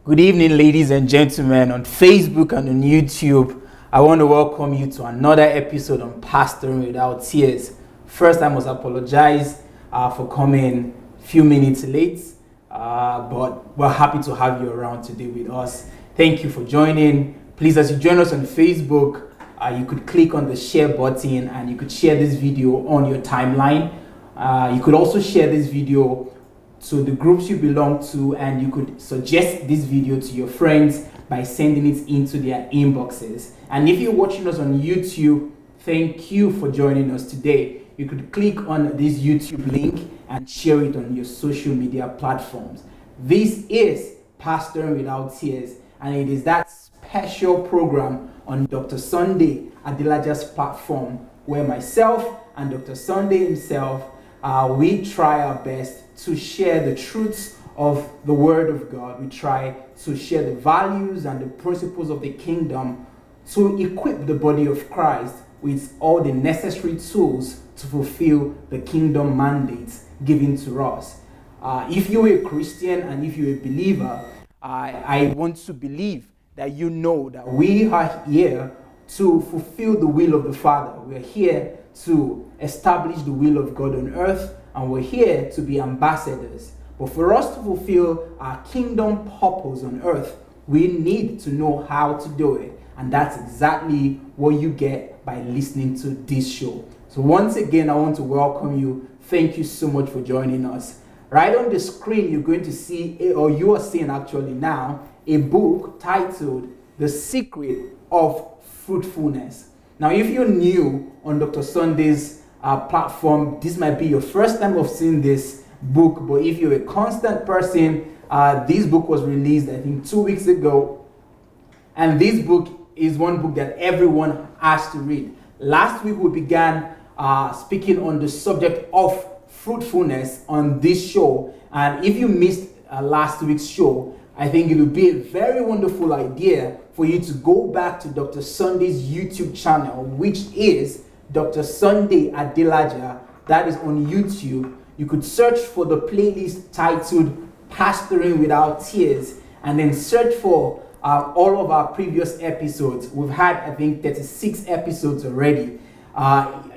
Good evening, ladies and gentlemen, on Facebook and on YouTube. I want to welcome you to another episode on Pastoring Without Tears. First, I must apologize for coming a few minutes late, but we're happy to have you around today with us. Thank you for joining. Please, as you join us on Facebook, you could click on the share button and you could share this video on your timeline. You could also share this video to the groups you belong to, and you could suggest this video to your friends by sending it into their inboxes. And if you're watching us on YouTube, thank you for joining us today. You could click on this YouTube link and share it on your social media platforms. This is Pastoring Without Tears, and it is that special program on Dr. Sunday Adelaja's platform where myself and Dr. Sunday himself, we try our best to share the truths of the Word of God. We try to share the values and the principles of the kingdom to equip the body of Christ with all the necessary tools to fulfill the kingdom mandates given to us. If you're a Christian and if you're a believer, I want to believe that you know that we are here to fulfill the will of the Father. We're here to establish the will of God on earth, and we're here to be ambassadors. But for us to fulfill our kingdom purpose on earth, we need to know how to do it. And that's exactly what you get by listening to this show. So once again, I want to welcome you. Thank you so much for joining us. Right on the screen, you're going to see, or you are seeing actually now, a book titled The Secret of Fruitfulness. Now, if you're new on Dr. Sunday's platform, this might be your first time of seeing this book, but if you're a constant person, this book was released, I think, 2 weeks ago, and this book is one book that everyone has to read. Last week, we began speaking on the subject of fruitfulness on this show, and if you missed last week's show, I think it would be a very wonderful idea for you to go back to Dr. Sunday's YouTube channel, which is Dr. Sunday Adelaja. That is on YouTube. You could search for the playlist titled Pastoring Without Tears, and then search for all of our previous episodes. We've had, I think, 36 episodes already.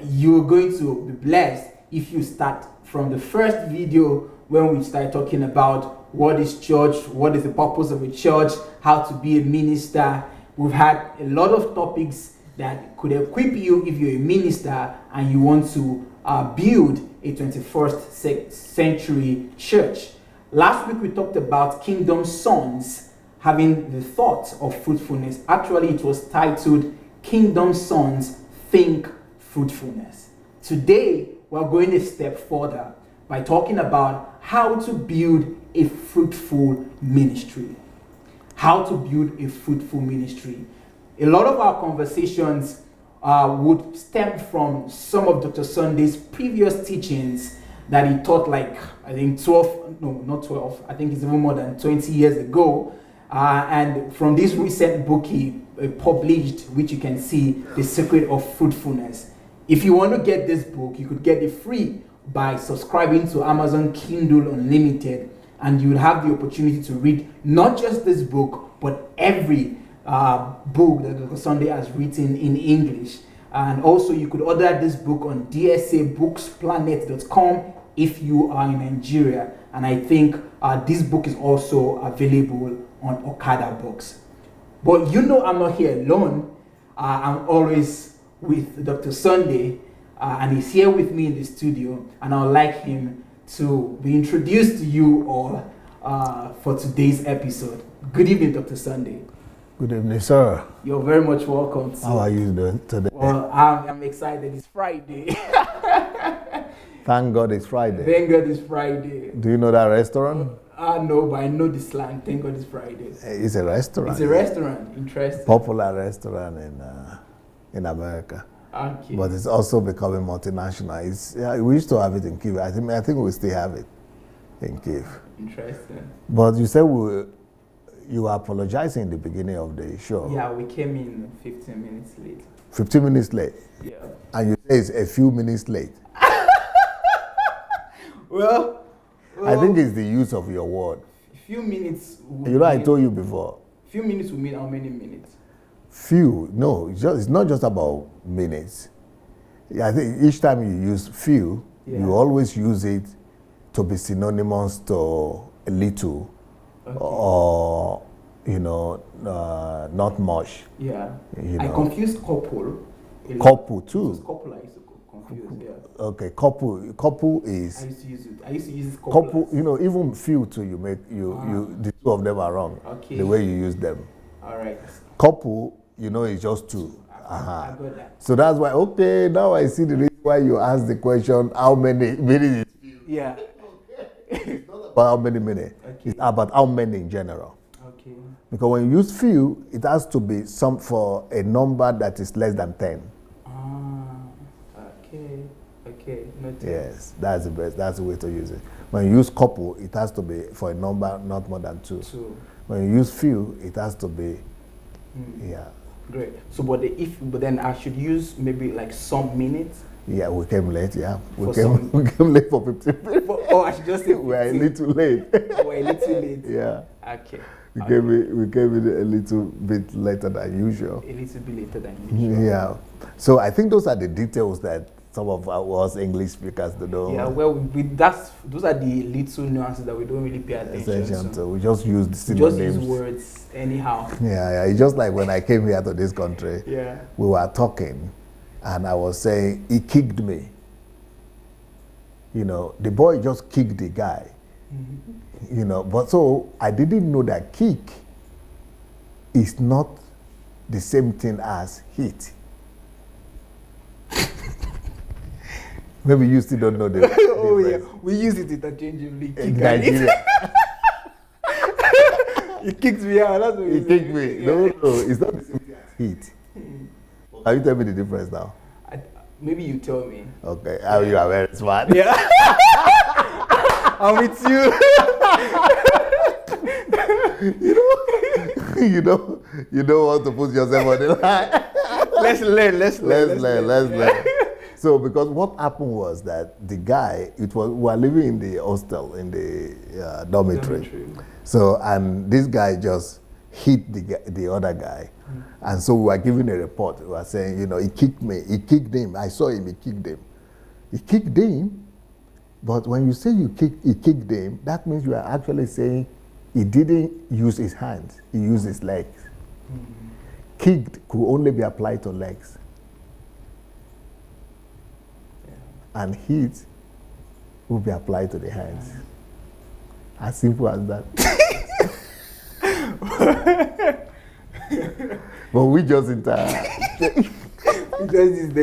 You're going to be blessed if you start from the first video when we start talking about what is church, what is the purpose of a church, how to be a minister. We've had a lot of topics that could equip you if you're a minister and you want to build a 21st century church. Last week we talked about kingdom sons having the thought of fruitfulness. Actually, it was titled Kingdom Sons Think Fruitfulness. Today, we're going a step further by talking about how to build a fruitful ministry. How to build a fruitful ministry. A lot of our conversations would stem from some of Dr. Sunday's previous teachings that he taught, like, I think 12, no, not 12, I think it's even more than 20 years ago. And from this recent book he published, which you can see, The Secret of Fruitfulness. If you want to get this book, you could get it free by subscribing to Amazon Kindle Unlimited, and you will have the opportunity to read not just this book, but every book that Dr. Sunday has written in English. And also you could order this book on dsabooksplanet.com if you are in Nigeria. And I think this book is also available on Okada Books. But you know I'm not here alone. I'm always with Dr. Sunday, and he's here with me in the studio, and I'd like him to be introduced to you all for today's episode. Good evening, Dr. Sunday. Good evening, sir. You're very much welcome. How are you doing today? Well, I'm excited. It's Friday. Thank God it's Friday. Thank God it's Friday. Do you know that restaurant? No, but I know the slang. Thank God it's Friday. It's a restaurant. It's a restaurant. Interesting. Popular restaurant in America. Okay. But it's also becoming multinational. We used to have it in Kyiv. I think we still have it in Kyiv. Interesting. But you said you were apologizing in the beginning of the show. Yeah, we came in 15 minutes late. 15 minutes late? Yeah. And you say it's a few minutes late? Well, I think it's the use of your word. Few minutes. You know, I told you before. Few minutes will mean how many minutes? Few. No, it's not just about minutes. I think each time you use few, you always use it to be synonymous to a little, or not much. Yeah. You I know. confused couple. Couple too. Couple I used to confuse. Yeah. Okay, couple is. I used to use it. I used to use couple. Couple, even few too. The two of them are wrong. Okay. The way you use them. All right. Couple, is just two. I got that. So that's why. Okay, now I see the reason why you asked the question. How many minutes? Yeah. It's not about how many minutes. Okay. It's about how many in general. Okay. Because when you use few, it has to be for a number that is less than 10. Okay. Noted. Yes, that's the best. That's the way to use it. When you use couple, it has to be for a number not more than 2. When you use few, it has to be, yeah. Great. So, but then I should use maybe like some minutes. Yeah, we came late. Yeah, we For came late for 15 minutes. I should just say 15. We're a little late. We're a little late. Yeah. Okay. We came in a little bit later than usual. A little bit later than usual. Yeah. So I think those are the details that some of us English speakers don't know. Yeah, well, those are the little nuances that we don't really pay attention to. We just use the synonyms. Just use words anyhow. Yeah. It's just like when I came here to this country, Yeah. we were talking, and I was saying, he kicked me. The boy just kicked the guy. But so I didn't know that kick is not the same thing as hit. Maybe you still don't know the Oh difference. yeah, we use it interchangeably. In Nigeria. He kicked me out. That's what He kicked me. Yeah. No, it's not the same thing as hit. Can you tell me the difference now? Maybe you tell me. Okay, you are very smart. Yeah. I'm with you. You don't want to put yourself on the line. Let's learn. So, because what happened was that the guy, we were living in the hostel, in the dormitory. So, and this guy just hit the other guy. And so we were giving a report. We were saying, he kicked me. He kicked him. I saw him. He kicked him. He kicked him. But when you say he kicked him, that means you are actually saying he didn't use his hands. He used his legs. Kicked could only be applied to legs. And hit will be applied to the hands. As simple as that. But we just we just use the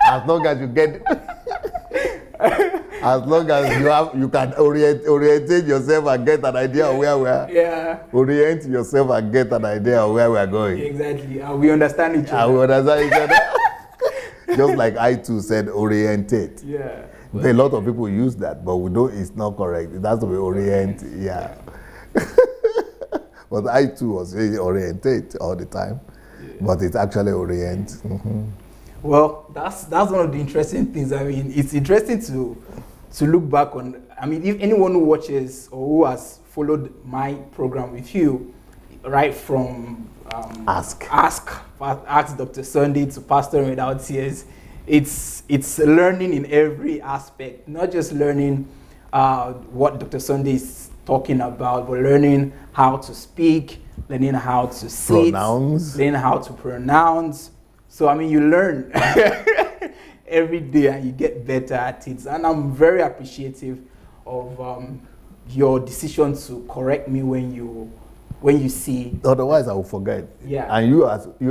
as long as you get as long as you can orientate yourself and get an idea of where we are. Yeah. Orient yourself and get an idea of where we are going. Exactly. And we understand each other. And we understand each other. Just like I too said, orientate. Yeah. A lot of people use that, but we don't. It's not correct. It has to be orient. Yeah. But I too was saying orientate all the time, but it's actually orient. Mm-hmm. Well, that's one of the interesting things. I mean, it's interesting to look back on. I mean, if anyone who watches or who has followed my program with you, right from Ask Dr. Sunday to Pastoring Without Tears, it's learning in every aspect, not just learning what Dr. Sunday is talking about, but learning how to speak, learning how to sit, learning how to pronounce. So, I mean, you learn every day and you get better at it. And I'm very appreciative of your decision to correct me when you see. Otherwise, I will forget. Yeah. And you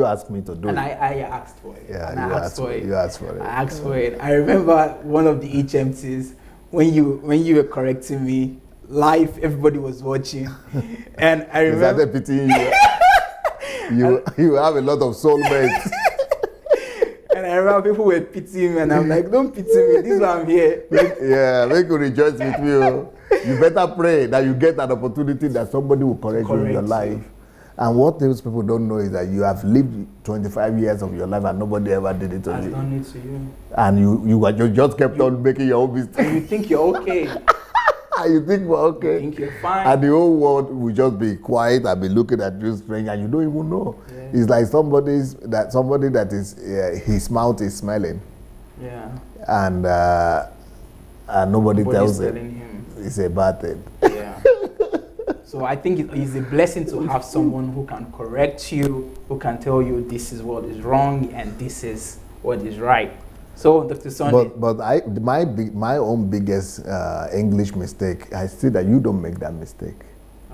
asked me to do it. And I asked for it. Yeah, and I asked for it. You asked for it. I asked for it. I remember one of the HMTs when you were correcting me live. Everybody was watching, and I remember. Is that a pity you have a lot of soulmates. And I remember people were pitying me, and I'm like, don't pity me. This is why I'm here. Make you rejoice with me. You better pray that you get an opportunity that somebody will correct you in your life. And what those people don't know is that you have lived 25 years of your life and nobody ever did it to you. I've done it to you. And you just kept on making your own mistakes. And you think you're okay. You think, well, okay. You think you're fine. And the whole world will just be quiet and be looking at you strange, and you don't even know. Yeah. It's like somebody that is his mouth is smelling. Yeah. And nobody Nobody's tells telling him. It's a bad thing. Yeah. So I think it is a blessing to have someone who can correct you, who can tell you this is what is wrong and this is what is right. So, Dr. Sunday. But my own biggest English mistake, I see that you don't make that mistake.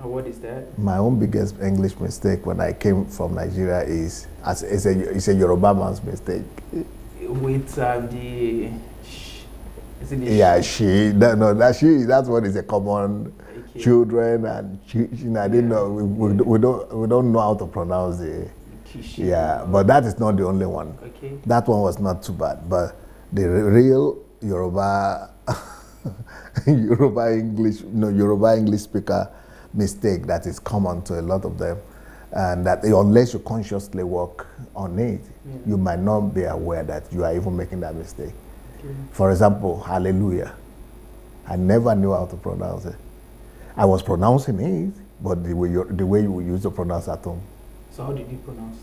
What is that? My own biggest English mistake when I came from Nigeria is it's a Yoruba man's mistake. With the is it the Yeah, that's what is a common children and I didn't know we don't know how to pronounce it. Yeah, but that is not the only one. Okay. That one was not too bad, but the real Yoruba Yoruba English speaker mistake that is common to a lot of them, and that unless you consciously work on it, you might not be aware that you are even making that mistake. Okay. For example, hallelujah. I never knew how to pronounce it. I was pronouncing it, but the way you used to pronounce at home. So how did you pronounce?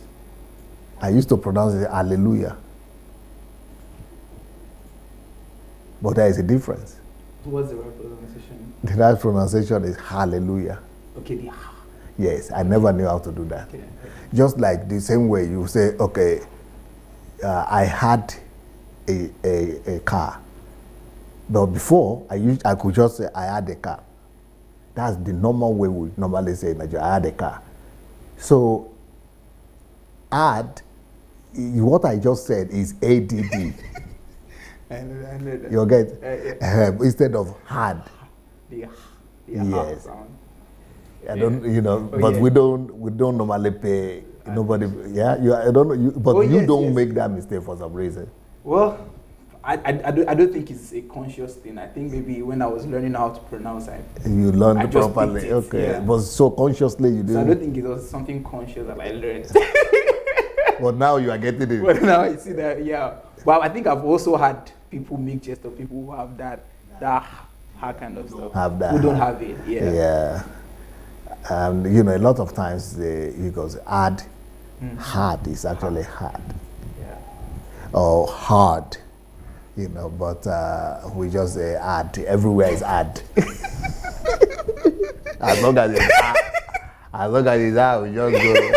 I used to pronounce it hallelujah. But there is a difference. What's the right pronunciation? The right pronunciation is hallelujah. Okay, Yes, I never knew how to do that. Okay. Just like the same way you say, okay, I had a car. But before, I could just say, I had a car. That's the normal way we normally say in Nigeria, I had a car. So, add, what I just said is ADD. I know that. You get? Instead of had. The Yes. sound. I don't, but we don't normally pay nobody. Yeah, I don't know. But you don't make that mistake for some reason. Well, I don't think it's a conscious thing. I think maybe when I was learning how to pronounce it, you learned properly. It, okay, yeah. But so consciously you didn't. So I don't think it was something conscious that I learned. But now you are getting it. But now you see that, yeah. But I think I've also had people make jest of people who have that kind of stuff. Have that. Who don't have it. Yeah. Yeah. And a lot of times because hard is actually hard. Yeah. Or hard, but we just say hard. Everywhere is hard. As long as it's hard, we just go.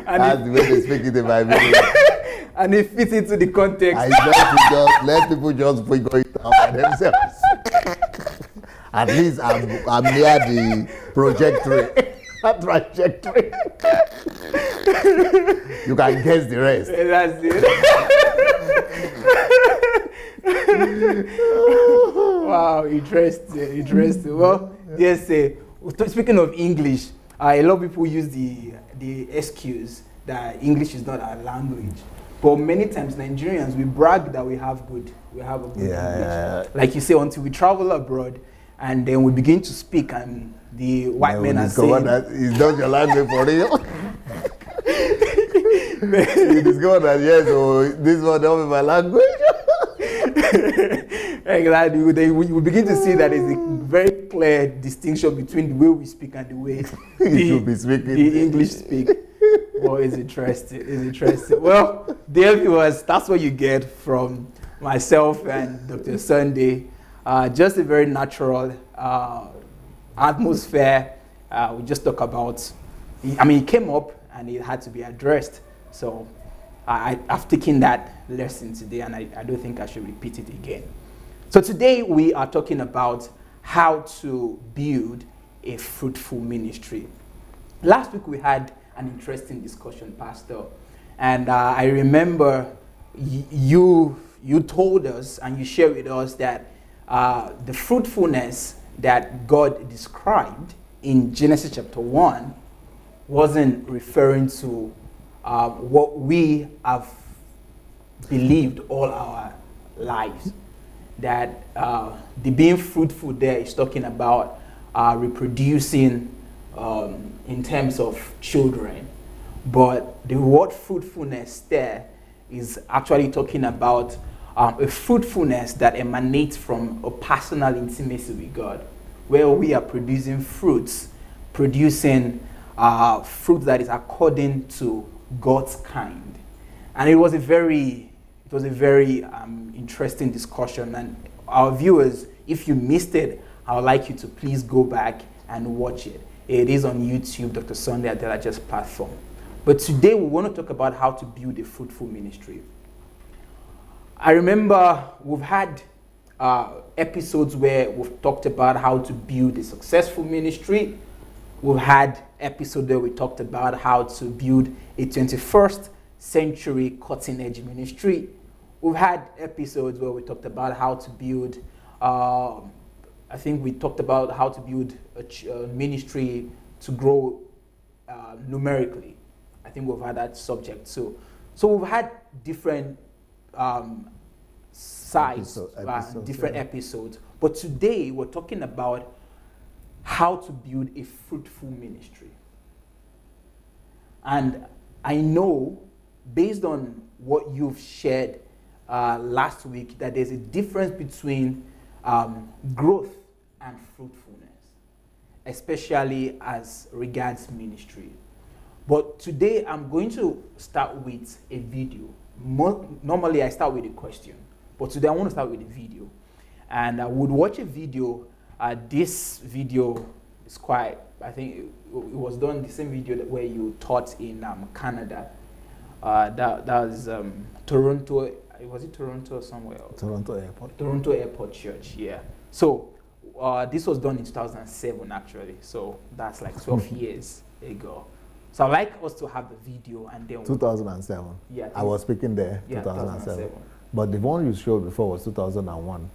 That's the way they speak it in my village. And it fits into the context. I just let people just figure it out by themselves. At least I'm near the trajectory. You can guess the rest. That's it. Wow, interesting. Well, yes. Speaking of English, a lot of people use the excuse that English is not our language. But many times Nigerians, we brag that we have a good English. Yeah. Like you say, until we travel abroad and then we begin to speak and the white men are saying... that it's not your language for real. You discover that, yes, so this one don't be my language. Exactly. We begin to see that there's a very clear distinction between the way we speak and the way the English speak. Well, it's interesting. Well, dear viewers, that's what you get from myself and Dr. Sunday. Just a very natural atmosphere. We just talk about, it came up and it had to be addressed. So I've taken that lesson today and I don't think I should repeat it again. So today we are talking about how to build a fruitful ministry. Last week we had an interesting discussion, Pastor, and I remember you told us and you shared with us that the fruitfulness that God described in Genesis chapter 1 wasn't referring to what we have believed all our lives. That the being fruitful there is talking about reproducing in terms of children. But the word fruitfulness there is actually talking about a fruitfulness that emanates from a personal intimacy with God, where we are producing fruits, producing fruit that is according to God's kind. And it was a very interesting discussion. And our viewers, if you missed it, I would like you to please go back and watch it. It is on YouTube, Dr. Sunday Adelaja's platform. But today we want to talk about how to build a fruitful ministry. I remember we've had episodes where we've talked about how to build a successful ministry. We've had episodes where we talked about how to build a 21st century cutting-edge ministry. We've had episodes where we talked about how to build, I think we talked about how to build a ministry to grow numerically. I think we've had that subject too. So we've had different sides, different episodes. But today we're talking about how to build a fruitful ministry. And I know, based on what you've shared last week, that there's a difference between growth and fruitfulness, especially as regards ministry. But today I'm going to start with a video. Normally I start with a question, but today I want to start with a video. And I would watch a video. This video is quite, I think it was done, the same video where you taught in Canada. That was Toronto. Was it Toronto or somewhere else? Toronto Airport. Toronto Airport Church, yeah. So this was done in 2007 actually. So that's like 12 years ago. So I'd like us to have the video and then 2007. Yeah. I was speaking there. Yeah, 2007. But the one you showed before was 2001.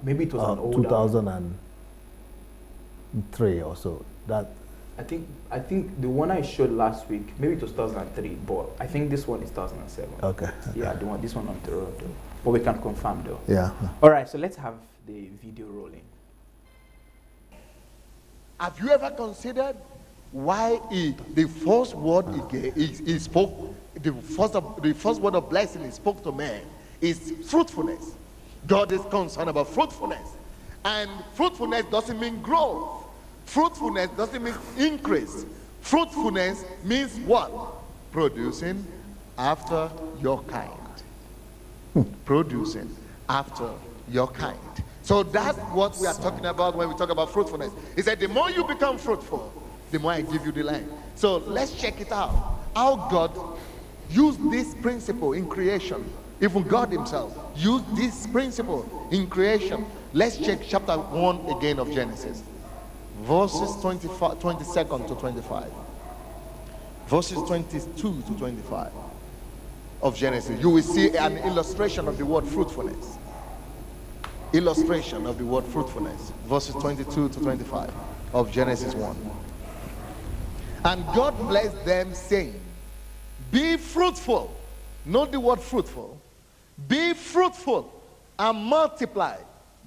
Maybe it was an older. 2003 or so. That. I think the one I showed last week, maybe it was 2003, but I think this one is 2007. Okay. Yeah, this one on Toronto. But we can confirm though. Yeah. All right, so let's have the video rolling. Have you ever considered why the first word he spoke, the first word of blessing he spoke to man is fruitfulness? God is concerned about fruitfulness. And fruitfulness doesn't mean growth. Fruitfulness doesn't mean increase. Fruitfulness means what? Producing after your kind. Producing after your kind. So that's what we are talking about when we talk about fruitfulness. He said the more you become fruitful, the more I give you the land. So let's check it out. How God used this principle in creation. Even God himself used this principle in creation. Let's check chapter 1 again of Genesis. Verses 22nd to 25. Verses 22 to 25 of Genesis. You will see an illustration of the word fruitfulness. Illustration of the word fruitfulness. Verses 22 to 25 of Genesis 1. And God blessed them, saying, be fruitful. Note the word fruitful. Be fruitful and multiply.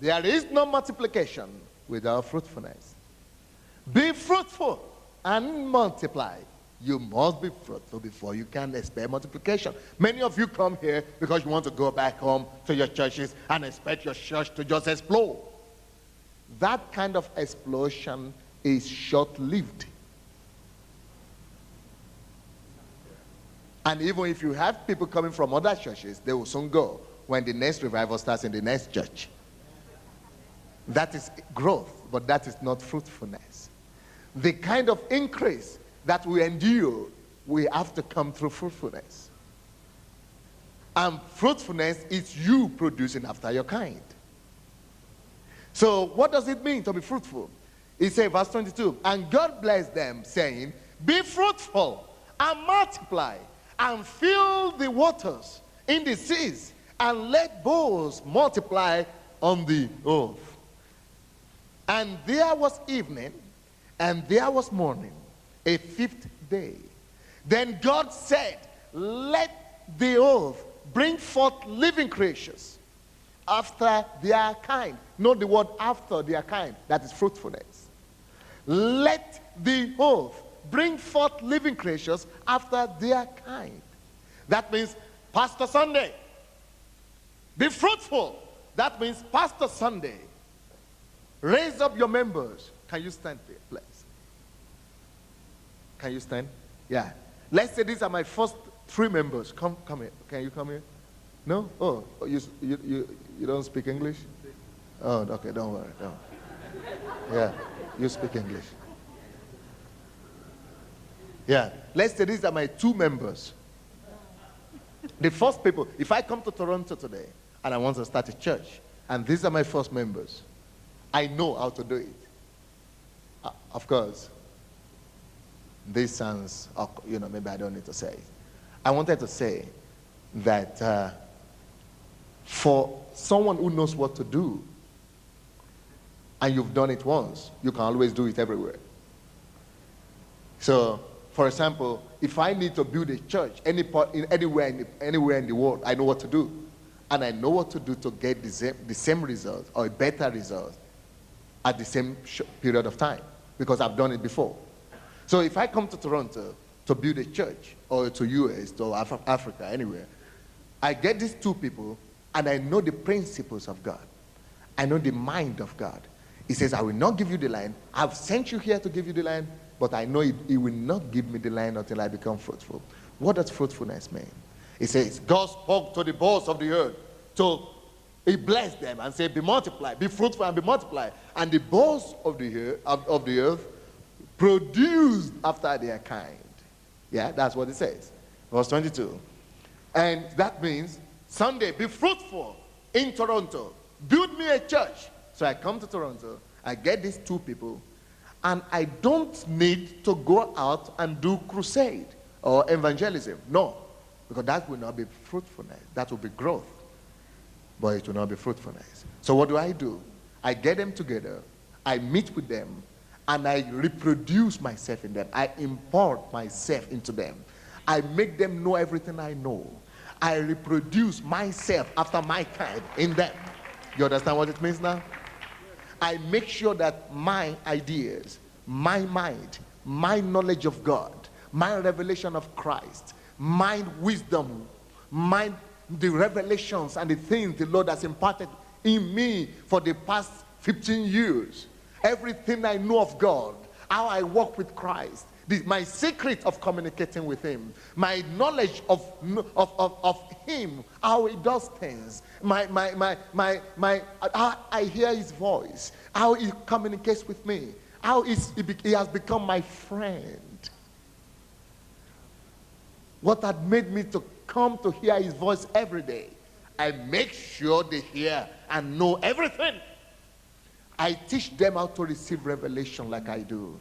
There is no multiplication without fruitfulness. Be fruitful and multiply. You must be fruitful before you can expect multiplication. Many of you come here because you want to go back home to your churches and expect your church to just explode. That kind of explosion is short-lived. And even if you have people coming from other churches, they will soon go when the next revival starts in the next church. That is growth, but that is not fruitfulness. The kind of increase that we endure, we have to come through fruitfulness. And fruitfulness is you producing after your kind. So what does it mean to be fruitful? It says, verse 22, and God blessed them, saying, be fruitful and multiply, and fill the waters in the seas, and let bowls multiply on the earth. And there was evening, and there was morning, a fifth day. Then God said, let the earth bring forth living creatures after their kind. Note the word after their kind. That is fruitfulness. Let the earth bring forth living creatures after their kind. That means, Pastor Sunday, Be fruitful. That means Pastor Sunday. Raise up your members. Can you stand there, please? Can you stand? Yeah. Let's say these are my first 3 members. Come here. Can you come here? No? Oh, you don't speak English? Oh, okay, don't worry. Don't. Yeah, you speak English. Yeah. Let's say these are my 2 members. The first people, if I come to Toronto today and I want to start a church, and these are my first members, I know how to do it. Of course, this sounds, maybe I don't need to say it. I wanted to say that for someone who knows what to do, and you've done it once, you can always do it everywhere. So, for example, if I need to build a church anywhere in the world, I know what to do. And I know what to do to get the same result or a better result at the same period of time, because I've done it before. So if I come to Toronto to build a church, or to US, to Africa, anywhere, I get these 2 people, and I know the principles of God. I know the mind of God. He says, I will not give you the land. I've sent you here to give you the land, but I know he will not give me the land until I become fruitful. What does fruitfulness mean? It says, God spoke to the boss of the earth. So he blessed them and said, be multiplied, be fruitful and be multiplied. And the boss of the earth produced after their kind. Yeah, that's what it says. Verse 22. And that means, Sunday, be fruitful in Toronto. Build me a church. So I come to Toronto, I get these 2 people, and I don't need to go out and do crusade or evangelism. No, because that will not be fruitfulness. That will be growth, but it will not be fruitfulness. So what do? I get them together, I meet with them, and I reproduce myself in them. I import myself into them. I make them know everything I know. I reproduce myself after my kind in them. You understand what it means now? I make sure that my ideas, my mind, my knowledge of God, my revelation of Christ, my wisdom, the revelations and the things the Lord has imparted in me for the past 15 years, everything I know of God, how I walk with Christ, my secret of communicating with him, my knowledge of him, how he does things, how I hear his voice, how he communicates with me, how he has become my friend. What had made me to come to hear his voice every day, I make sure they hear and know everything. I teach them how to receive revelation like I do.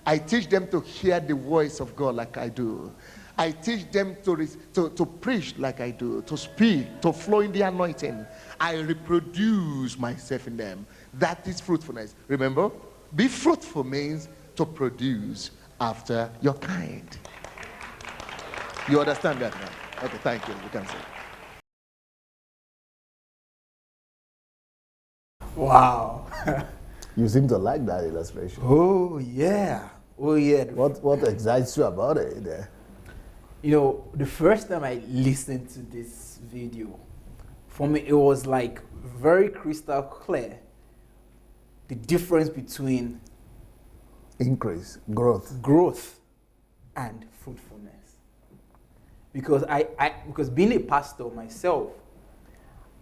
I teach them to hear the voice of God like I do. I teach them to preach like I do, to speak, to flow in the anointing. I reproduce myself in them. That is fruitfulness. Remember, be fruitful means to produce after your kind. You understand that now? Okay, thank you. You can say. Wow. You seem to like that illustration. Oh, yeah. Oh, yeah. What excites you about it? You know, the first time I listened to this video, for me, it was like very crystal clear the difference between Increase, growth and fruitfulness. Because because being a pastor myself,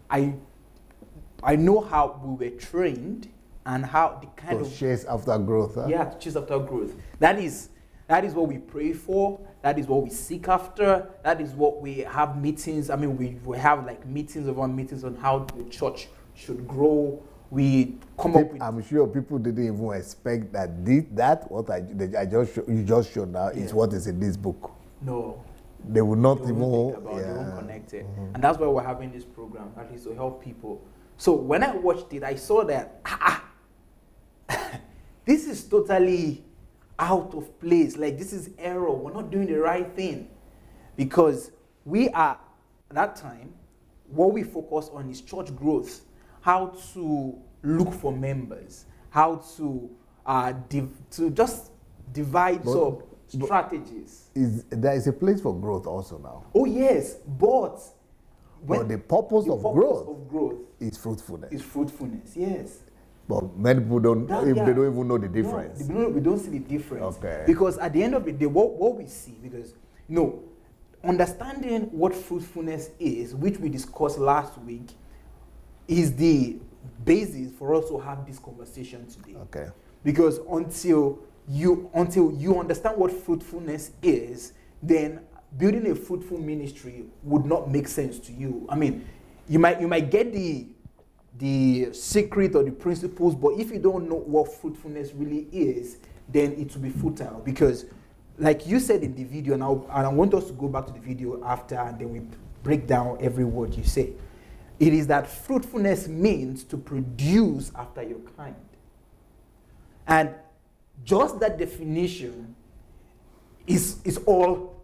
I know how we were trained and how the kind of chase after growth. Huh? Yeah, to chase after growth. That is what we pray for. That is what we seek after. That is what we have meetings. I mean, we have like meetings on how the church should grow. We come up with. I'm sure people didn't even expect that you just showed now is what is in this book. No. They will not they even they won't connect it. And that's why we're having this program, at least to help people. So when I watched it, I saw that this is totally out of place. Like, this is error. We're not doing the right thing. Because we are, at that time, what we focus on is church growth, how to look for members, how to just divide up strategies. There is a place for growth also now. Oh yes, but But the purpose of growth is fruitfulness. Is fruitfulness, yes. But many people don't, they don't even know the difference. No, we don't see the difference. Okay. Because at the end of the day, what we see, because, understanding what fruitfulness is, which we discussed last week, is the basis for us to have this conversation today. Okay. Because until you understand what fruitfulness is, then building a fruitful ministry would not make sense to you. I mean, you might get the secret or the principles, but if you don't know what fruitfulness really is, then it will be futile. Because, like you said in the video, and I want us to go back to the video after, and then we break down every word you say. It is that fruitfulness means to produce after your kind. And just that definition is all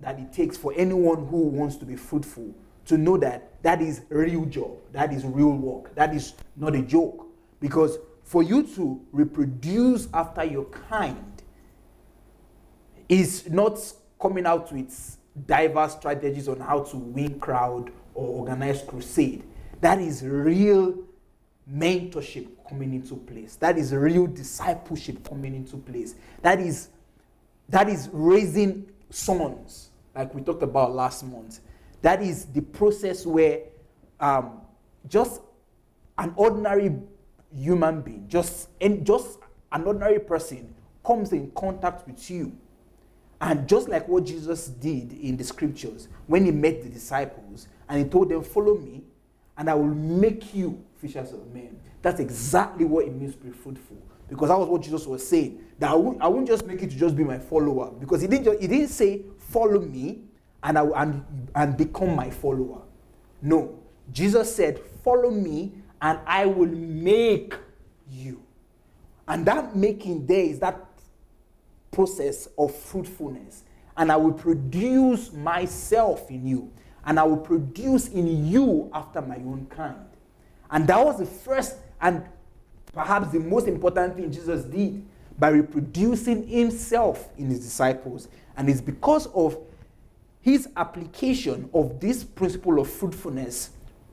that it takes for anyone who wants to be fruitful to know that that is real job, that is real work, that is not a joke. Because for you to reproduce after your kind is not coming out with diverse strategies on how to win crowd or organize crusade. That is real mentorship coming into place. That is real discipleship coming into place. That is raising sons, like we talked about last month. That is the process where just an ordinary human being, just an ordinary person comes in contact with you. And just like what Jesus did in the scriptures, when he met the disciples and he told them, follow me, and I will make you fishers of men. That's exactly what it means to be fruitful. Because that was what Jesus was saying. That I won't just make you to just be my follower. Because he didn't say, follow me and become my follower. No. Jesus said, follow me and I will make you. And that making there is that process of fruitfulness. And I will produce myself in you. And I will produce in you after my own kind. And that was the first and perhaps the most important thing Jesus did by reproducing himself in his disciples. And it's because of his application of this principle of fruitfulness,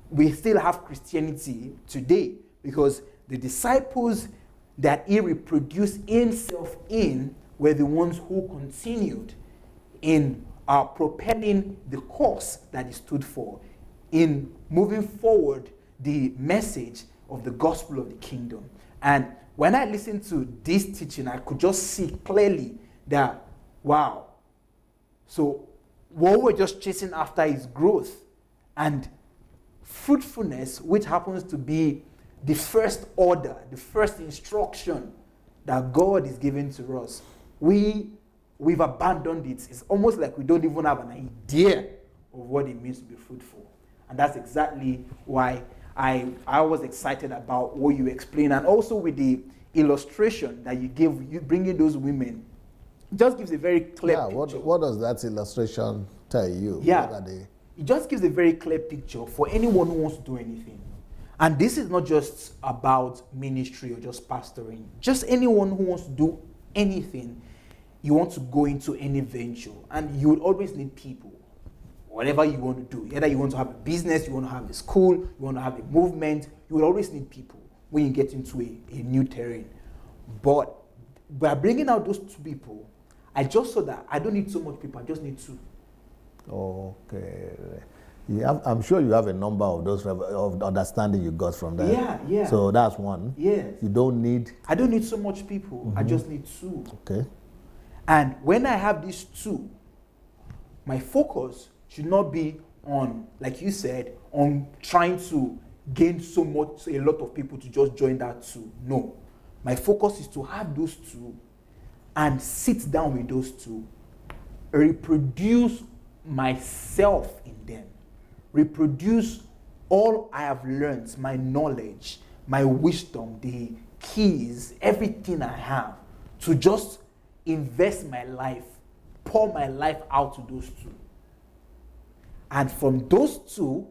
we still have Christianity today. Because the disciples that he reproduced himself in were the ones who continued in propelling the course that he stood for, in moving forward the message of the gospel of the kingdom. And when I listened to this teaching, I could just see clearly that, wow, so what we're just chasing after is growth and fruitfulness, which happens to be the first order, the first instruction that God is giving to us. We've abandoned it. It's almost like we don't even have an idea of what it means to be fruitful. And that's exactly why I was excited about what you explained. And also with the illustration that you gave, you bringing those women, it just gives a very clear picture. What does that illustration tell you? Yeah, it just gives a very clear picture for anyone who wants to do anything. And this is not just about ministry or just pastoring. Just anyone who wants to do anything. You want to go into any venture, and you will always need people. Whatever you want to do, either you want to have a business, you want to have a school, you want to have a movement, you will always need people when you get into a new terrain. But by bringing out those two people, I just saw that I don't need so much people, I just need two. Okay. I'm sure you have a number of those of understanding you got from that. Yeah. So that's one. Yes. I don't need so much people, I just need two. Okay. And when I have these two, my focus should not be on, like you said, on trying to gain a lot of people to just join that two. No. My focus is to have those two and sit down with those two, reproduce myself in them, reproduce all I have learned, my knowledge, my wisdom, the keys, everything I have, to just invest my life, pour my life out to those two. And from those two,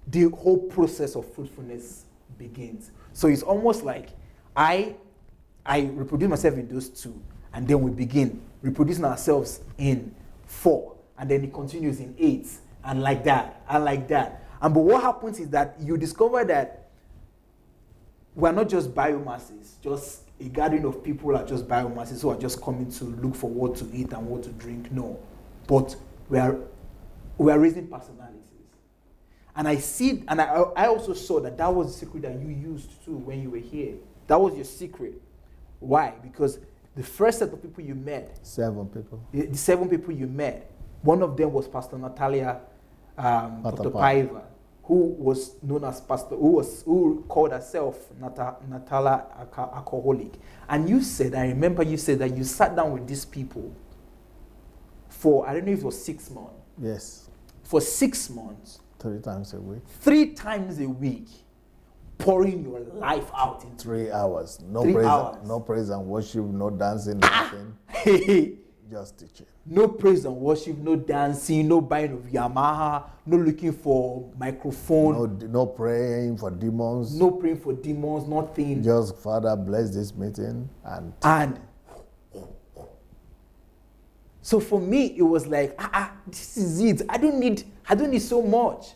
the whole process of fruitfulness begins. So it's almost like I reproduce myself in those two, and then we begin reproducing ourselves in 4, and then it continues in 8, and like that, and like that. And but what happens is that you discover that we're not just biomasses, just a gathering of people are just biomasses who are just coming to look for what to eat and what to drink. No, but we are raising personalities. And I also saw that was the secret that you used too when you were here. That was your secret. Why? Because the first set of people you met, 7 people. The 7 people you met, one of them was Pastor Natalia Potopaiva, who was known as Pastor, who called herself Natalia Alcoholic. And I remember you said that you sat down with these people for, I don't know if it was 6 months. Yes. For 6 months. 3 times a week. 3 times a week. Pouring your life out in 3 hours. No 3 praise, hours. no praise and worship, no dancing, nothing. Just teaching. No praise and worship, no dancing, no buying of Yamaha, no looking for microphone. No praying for demons. No praying for demons, nothing. Just, Father, bless this meeting and so for me it was like, this is it. I don't need so much.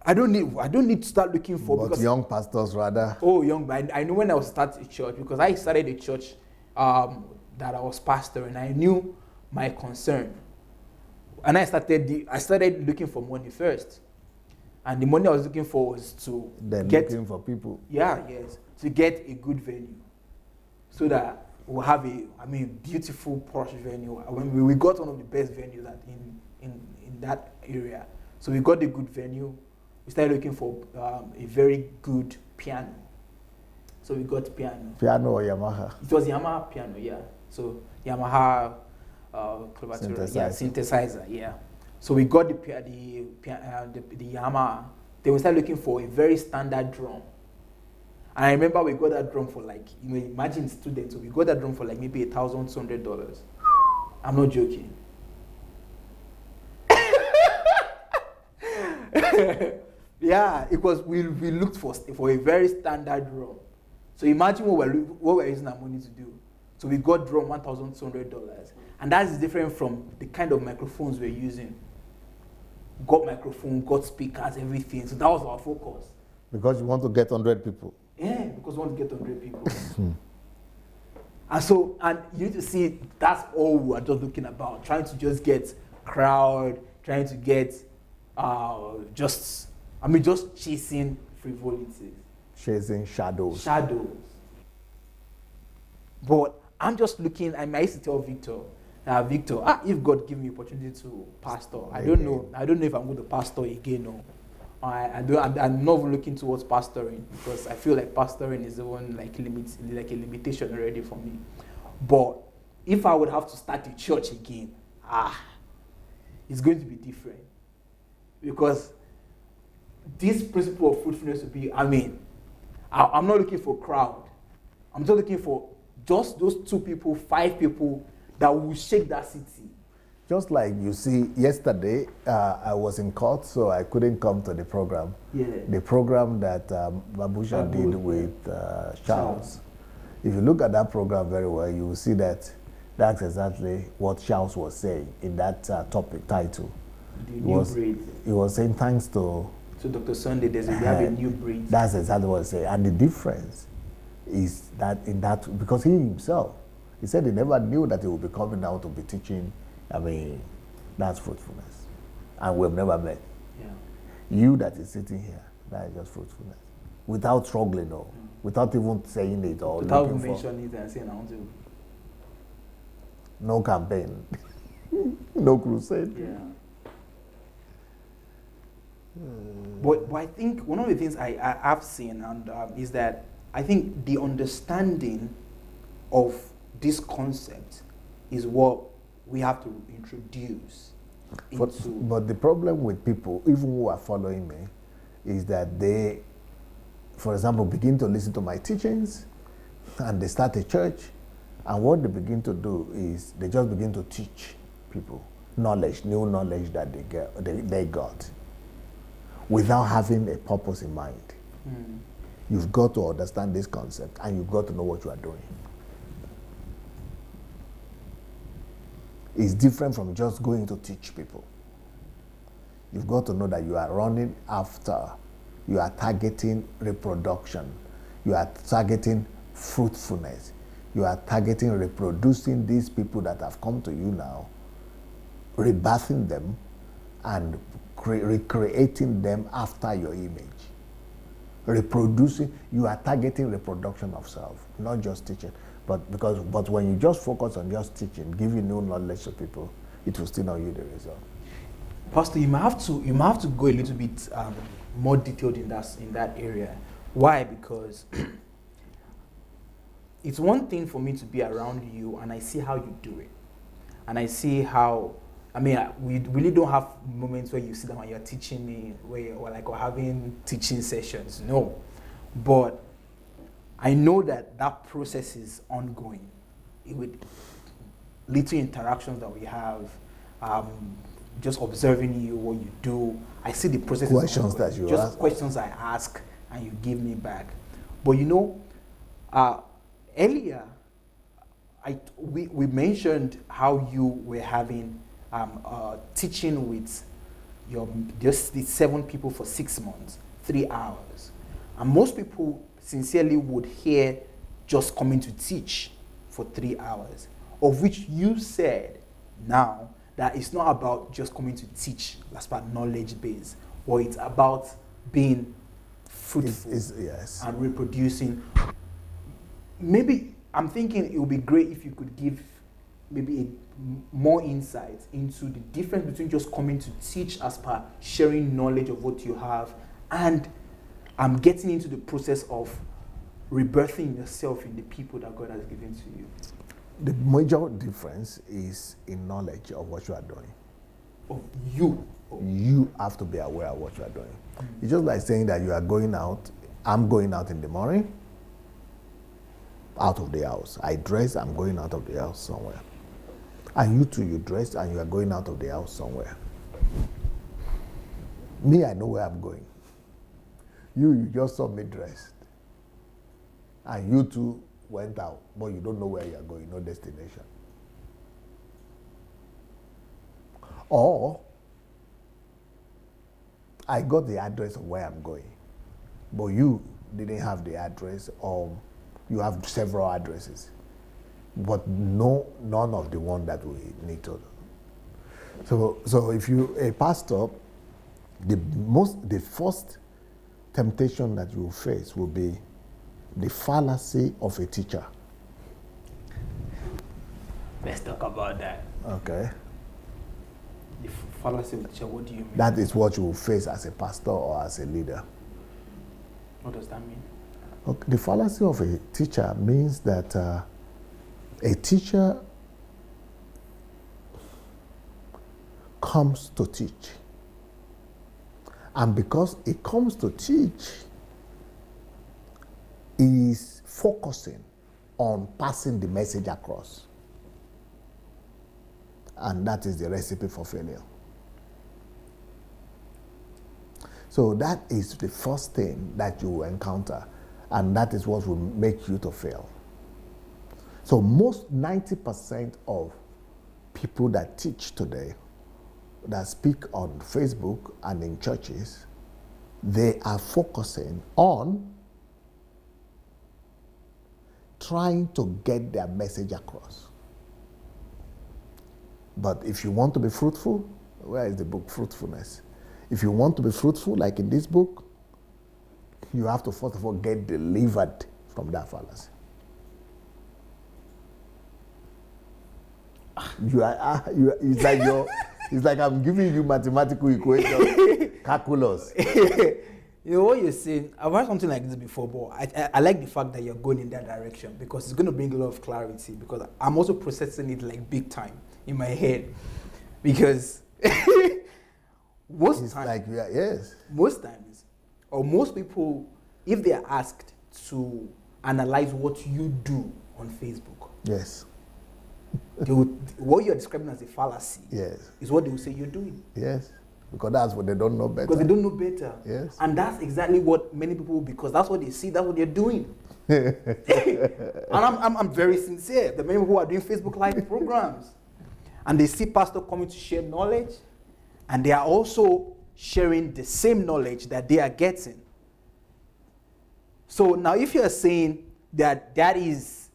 I don't need to start looking for. But young pastors rather. Oh, young, but I know when I was starting a church, because I started a church that I was pastoring, and I knew my concern. And I started looking for money first. And the money I was looking for was to looking for people. To get a good venue. So that we'll have beautiful posh venue. When we got one of the best venues in that area. So we got a good venue. We started looking for a very good piano. So we got piano. Piano or Yamaha? It was Yamaha piano, yeah. So Yamaha synthesizer, yeah. So we got the Yamaha. Then we started looking for a very standard drum. And I remember we got that drum for imagine students. So we got that drum for maybe $1,200. I'm not joking. Yeah, it was. We looked for a very standard drum. So imagine what we're using our money to do. So we got drum $1,200, and that is different from the kind of microphones we're using. Got microphone, got speakers, everything. So that was our focus. Because you want to get 100 people. Yeah, because we want to get 100 people. And you need to see that's all we are just looking about, trying to just get crowd, trying to get just chasing frivolities. Chasing shadows. But I'm just looking, I used to tell Victor, if God give me opportunity to pastor, I don't know if I'm going to pastor again or I'm not even looking towards pastoring, because I feel like pastoring is the one like a limitation already for me. But if I would have to start a church again, it's going to be different. Because this principle of fruitfulness will be, I'm not looking for crowd. I'm just looking for just those 2 people, 5 people that will shake that city. Just like you see, yesterday I was in court, so I couldn't come to the program. Yeah. The program that Babusha did with Charles. If you look at that program very well, you will see that that's exactly what Charles was saying in that topic title. The new breed. He was saying thanks to Dr. Sunday, we have a new breed. That's exactly what he said. And the difference is that because he himself, he said he never knew that he would be coming out to be teaching. That's fruitfulness. And we've never met. Yeah. You that is sitting here, that is just fruitfulness. Without struggling or without even saying it or without even mentioning it and saying I want to. No campaign. No crusade. Yeah. But I think one of the things I have seen is that I think the understanding of this concept is what we have to introduce into. But the problem with people, even who are following me, is that they, for example, begin to listen to my teachings and they start a church, and what they begin to do is they just begin to teach people knowledge, new knowledge that they got, without having a purpose in mind. You've got to understand this concept and you've got to know what you are doing. It's different from just going to teach people. You've got to know that you are running after, you are targeting reproduction, you are targeting fruitfulness, you are targeting reproducing these people that have come to you now, rebirthing them and recreating them after your image. Reproducing, you are targeting reproduction of self, not just teaching. But when you just focus on just teaching, giving new knowledge to people, it will still not yield the result. Pastor, you might have to go a little bit more detailed in that area. Why? Because it's one thing for me to be around you and I see how you do it, and I see how. I mean, we really don't have moments where you sit down and you're teaching me, or having teaching sessions. No, but I know that process is ongoing. With little interactions that we have, just observing you, what you do, I see the process. Questions that you just ask. Questions I ask and you give me back. But earlier, we mentioned how you were having teaching with the 7 people for 6 months, 3 hours. And most people sincerely would hear just coming to teach for 3 hours, of which you said now that it's not about just coming to teach, that's about knowledge base, or it's about being fruitful Yes. and reproducing. Maybe I'm thinking it would be great if you could give maybe more insight into the difference between just coming to teach as per sharing knowledge of what you have, and getting into the process of rebirthing yourself in the people that God has given to you. The major difference is in knowledge of what you are doing. Of you. You have to be aware of what you are doing. It's just like saying that you are going out. I'm going out in the morning, out of the house. I dress, I'm going out of the house somewhere. And you too, you dress and you are going out of the house somewhere. Me, I know where I'm going. You just saw me dressed. And you too went out, but you don't know where you are going, no destination. Or I got the address of where I'm going, but you didn't have the address, or you have several addresses, but none of the one that we need to do. So if you a pastor, the first temptation that you will face will be the fallacy of a teacher. Let's talk about that. Okay. The fallacy of a teacher, what do you mean? That is what you will face as a pastor or as a leader. What does that mean? Okay. The fallacy of a teacher means that a teacher comes to teach. And because he comes to teach, he is focusing on passing the message across. And that is the recipe for failure. So that is the first thing that you will encounter, and that is what will make you to fail. So most 90% of people that teach today, that speak on Facebook and in churches, they are focusing on trying to get their message across. But if you want to be fruitful, where is the book Fruitfulness? If you want to be fruitful, like in this book, you have to first of all get delivered from that fallacy. It's like I'm giving you mathematical equations, calculus. You know what you're saying? I've heard something like this before, but I like the fact that you're going in that direction, because it's going to bring a lot of clarity, because I'm also processing it like big time in my head. Because most times, or most people, if they are asked to analyze what you do on Facebook, yes, what you're describing as a fallacy, yes, is what they will say you're doing. Yes, because that's what they don't know better. Because they don't know better. Yes. And that's exactly what many people, because that's what they see, that's what they're doing. And I'm very sincere. The many people who are doing Facebook Live programs, and they see pastor coming to share knowledge, and they are also sharing the same knowledge that they are getting. So now if you're saying that is,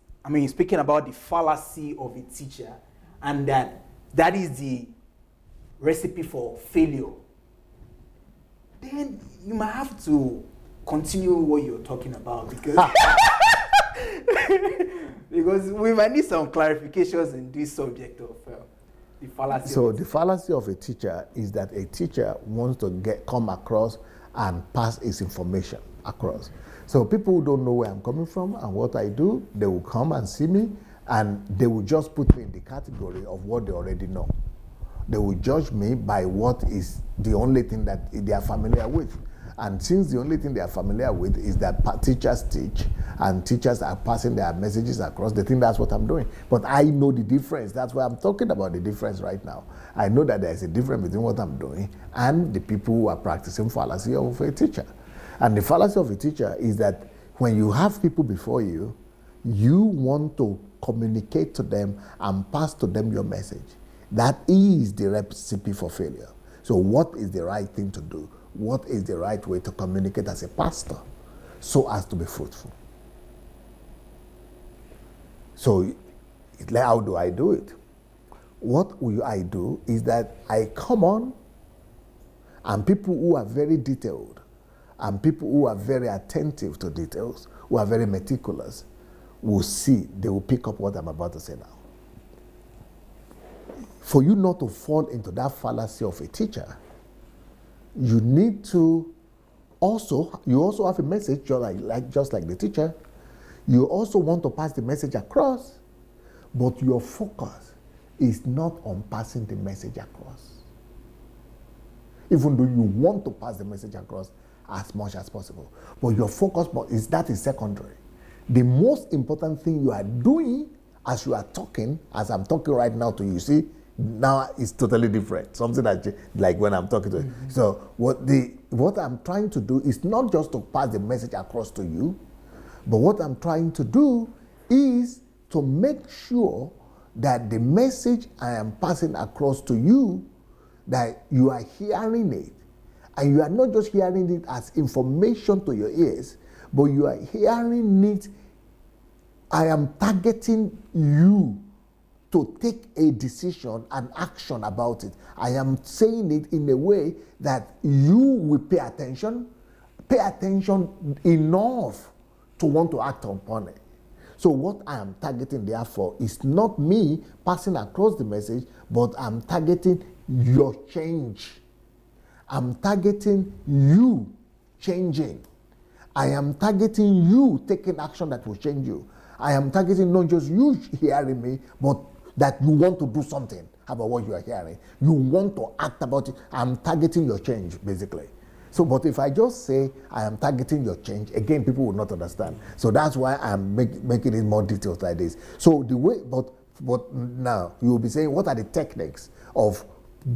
speaking about the fallacy of a teacher, and that is the recipe for failure, then you might have to continue what you're talking about, because because we might need some clarifications in this subject of the fallacy. So the fallacy of a teacher is that a teacher wants to come across and pass his information across. So people who don't know where I'm coming from and what I do, they will come and see me, and they will just put me in the category of what they already know. They will judge me by what is the only thing that they are familiar with. And since the only thing they are familiar with is that teachers teach and teachers are passing their messages across, they think that's what I'm doing. But I know the difference. That's why I'm talking about the difference right now. I know that there's a difference between what I'm doing and the people who are practicing fallacy of a teacher. And the fallacy of a teacher is that when you have people before you, you want to communicate to them and pass to them your message. That is the recipe for failure. So what is the right thing to do? What is the right way to communicate as a pastor so as to be fruitful? So how do I do it? What will I do is that I come on, and people who are very detailed and people who are very attentive to details, who are very meticulous, will see, they will pick up what I'm about to say now. For you not to fall into that fallacy of a teacher, you need to you also have a message, just like the teacher. You also want to pass the message across, but your focus is not on passing the message across. Even though you want to pass the message across as much as possible, but your focus is secondary. The most important thing you are doing as you are talking, as I'm talking right now to you, see, now it's totally different. Something like when I'm talking to you. Mm-hmm. So what I'm trying to do is not just to pass the message across to you, but what I'm trying to do is to make sure that the message I am passing across to you, that you are hearing it. And you are not just hearing it as information to your ears, but you are hearing it. I am targeting you to take a decision and action about it. I am saying it in a way that you will pay attention enough to want to act upon it. So what I am targeting, therefore, is not me passing across the message, but I'm targeting your change. I'm targeting you changing. I am targeting you taking action that will change you. I am targeting not just you hearing me, but that you want to do something about what you are hearing. You want to act about it. I'm targeting your change, basically. So, but if I just say I am targeting your change, again, people will not understand. So that's why I'm making it more detailed like this. So the way, but now you will be saying, what are the techniques of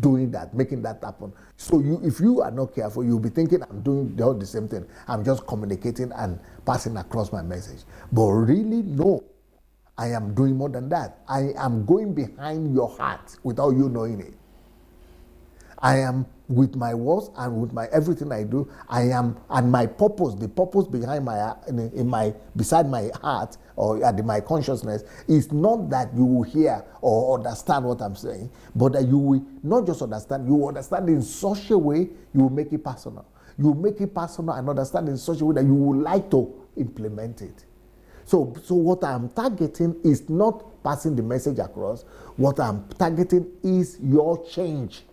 doing that, making that happen? So if you are not careful, you'll be thinking I'm doing all the same thing. I'm just communicating and passing across my message. But really, no. I am doing more than that. I am going behind your heart without you knowing it. I am, with my words and with my everything I do, I am, and my purpose, the purpose behind beside my heart or at my consciousness is not that you will hear or understand what I'm saying, but that you will not just understand, you will understand in such a way you will make it personal. You will make it personal and understand in such a way that you would like to implement it. So what I'm targeting is not passing the message across. What I'm targeting is your change.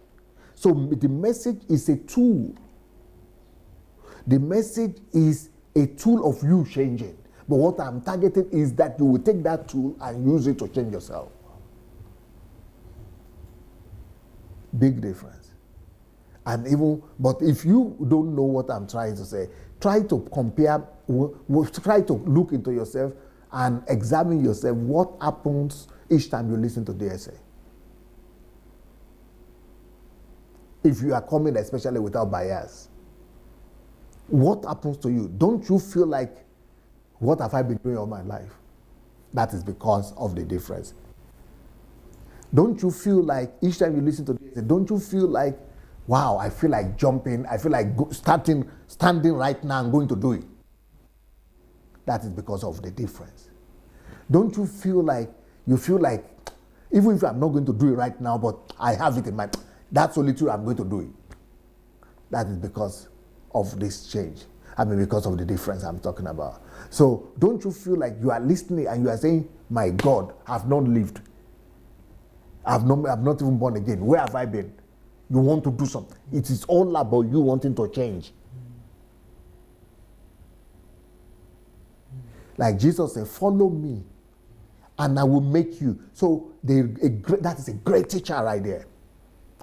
So the message is a tool. The message is a tool of you changing. But what I'm targeting is that you will take that tool and use it to change yourself. Big difference. But if you don't know what I'm trying to say, try to compare, try to look into yourself and examine yourself what happens each time you listen to the essay. If you are coming especially without bias, what happens to you? Don't you feel like, what have I been doing all my life? That is because of the difference. Don't you feel like each time you listen to the essay, don't you feel like wow, I feel like jumping, I feel like standing right now and going to do it. That is because of the difference. Don't you feel like, even if I'm not going to do it right now, but I have it in mind, that's only true, I'm going to do it. That is because of this change. Because of the difference I'm talking about. So don't you feel like you are listening and you are saying, my God, I've not lived. I've not even born again. Where have I been? You want to do something. It is all about you wanting to change. Like Jesus said, follow me and I will make you. So that is a great teacher right there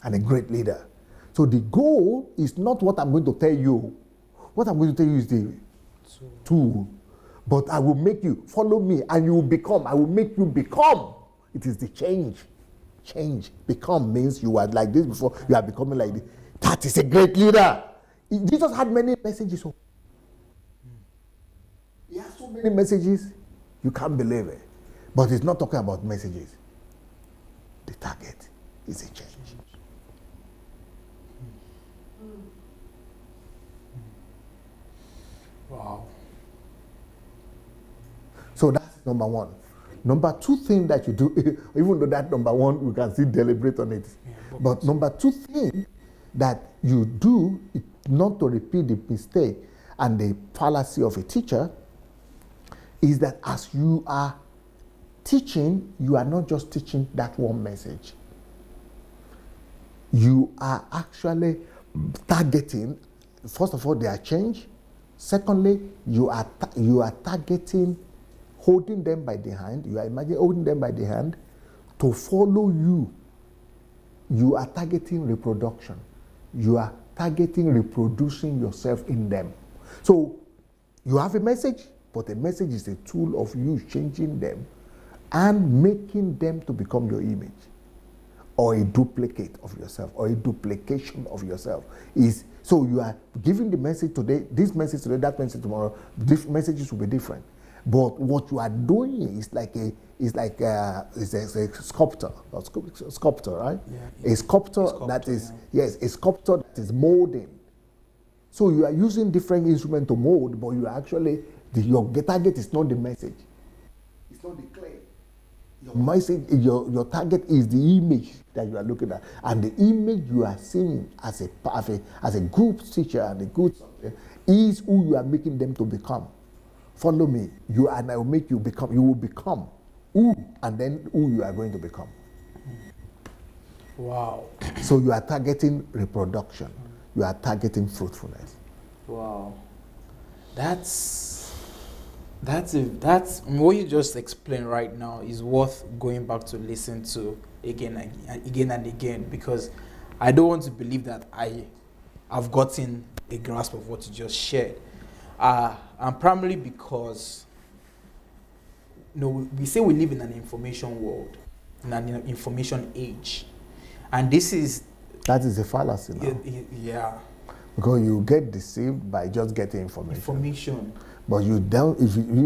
and a great leader. So the goal is not what I'm going to tell you. What I'm going to tell you is the tool. But I will make you follow me and you will become. I will make you become. It is the change. Change. Become means you were like this before, you are becoming like this. That is a great leader. Jesus had many messages. He has so many messages, you can't believe it. But he's not talking about messages. The target is a change. Wow. So that's number one. Number two thing that you do, even though that number one, we can still deliberate on it. But number two thing that you do, not to repeat the mistake and the fallacy of a teacher, is that as you are teaching, you are not just teaching that one message. You are actually targeting, first of all, their change. Secondly, you are targeting, holding them by the hand. You are imagining holding them by the hand to follow you. You are targeting reproduction. You are targeting reproducing yourself in them. So you have a message, but the message is a tool of you changing them and making them to become your image, or a duplicate of yourself, or a duplication of yourself. So you are giving the message today, this message today, that message tomorrow. Different messages will be different. But what you are doing is like a sculptor, right? Yeah. A sculptor that is, yeah. Yes, a sculptor that is molding. So you are using different instruments to mold, but you are actually, your target is not the message. It's not the clay. Your message, your target is the image that you are looking at. And the image you are seeing as a good teacher and a good subject is who you are making them to become. Follow me, and I will make you become. You will become who, and then who you are going to become. Wow. So you are targeting reproduction. You are targeting fruitfulness. Wow. That's what you just explained right now is worth going back to listen to again and again, because I don't want to believe that I've gotten a grasp of what you just shared. And primarily because, we say we live in an information world, in an information age, and that is a fallacy now. Yeah. Because you get deceived by just getting information. But you don't.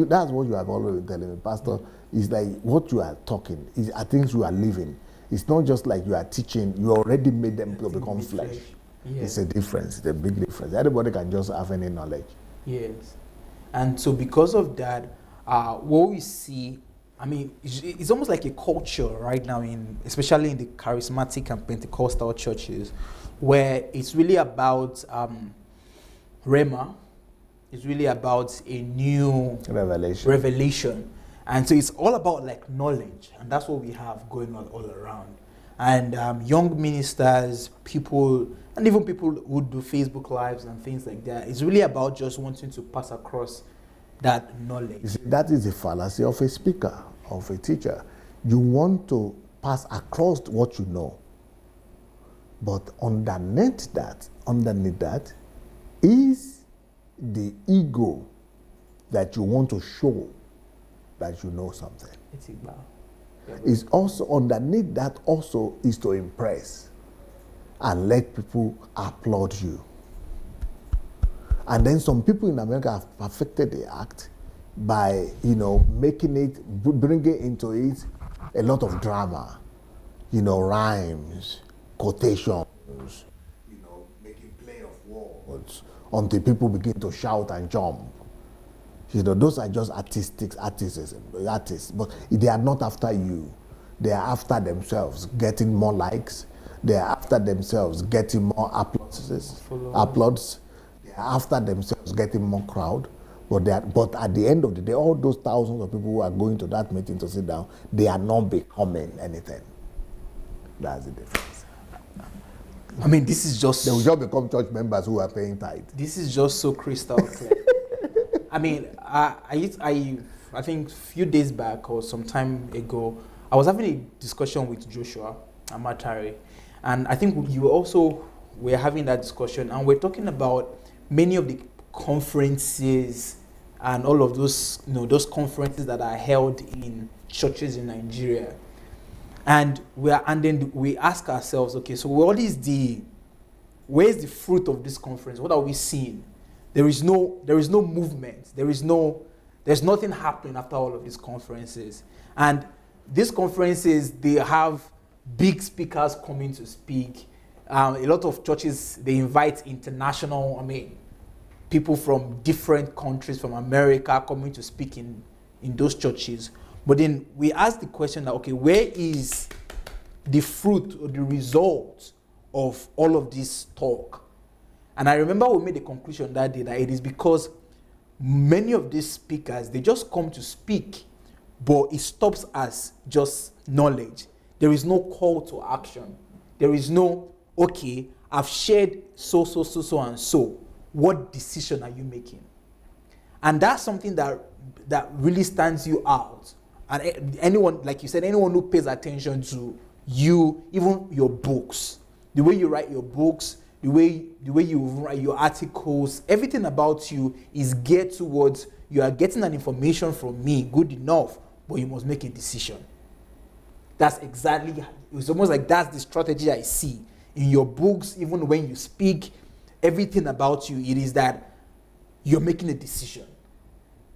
That's what you have always been telling me, Pastor. Is like what you are talking are things you are living. It's not just like you are teaching. You already made them to become flesh. Yeah. It's a difference. It's a big difference. Everybody can just have any knowledge. Yes, and so because of that, what we see, it's almost like a culture right now, especially in the charismatic and Pentecostal churches, where it's really about Rhema. It's really about a new revelation. And so it's all about like knowledge. And that's what we have going on all around. And young ministers, people, and even people who do Facebook Lives and things like that, it's really about just wanting to pass across that knowledge. You see, that is the fallacy of a speaker, of a teacher. You want to pass across what you know. But underneath that is the ego that you want to show that you know something. It's also underneath that also is to impress and let people applaud you. And then some people in America have perfected the act by, making it, bringing into it a lot of drama, rhymes, quotations, clothes until people begin to shout and jump. Those are just artists, but they are not after you. They are after themselves, getting more likes. They are after themselves, getting more applauds. They are after themselves, getting more crowd. But at the end of the day, all those thousands of people who are going to that meeting to sit down, they are not becoming anything. That's the difference. I mean, this is just... They will just become church members who are paying tithe. This is just so crystal clear. I mean, I think a few days back or some time ago, I was having a discussion with Joshua Amatari, and I think you also were having that discussion, and we're talking about many of the conferences and all of those, those conferences that are held in churches in Nigeria. And then we ask ourselves, okay, so where's the fruit of this conference? What are we seeing? There is no movement. There's nothing happening after all of these conferences. And these conferences, they have big speakers coming to speak. A lot of churches, they invite international, people from different countries, from America, coming to speak in those churches. But then we ask the question that, okay, where is the fruit or the result of all of this talk? And I remember we made the conclusion that day that it is because many of these speakers, they just come to speak, but it stops as just knowledge. There is no call to action. There is no, okay, I've shared so, and so. What decision are you making? And that's something that really stands you out. And anyone, like you said, anyone who pays attention to you, even your books, the way you write your books, the way you write your articles, everything about you is geared towards, you are getting an information from me, good enough, but you must make a decision. That's exactly, it's almost like that's the strategy I see in your books. Even when you speak, everything about you, it is that you're making a decision.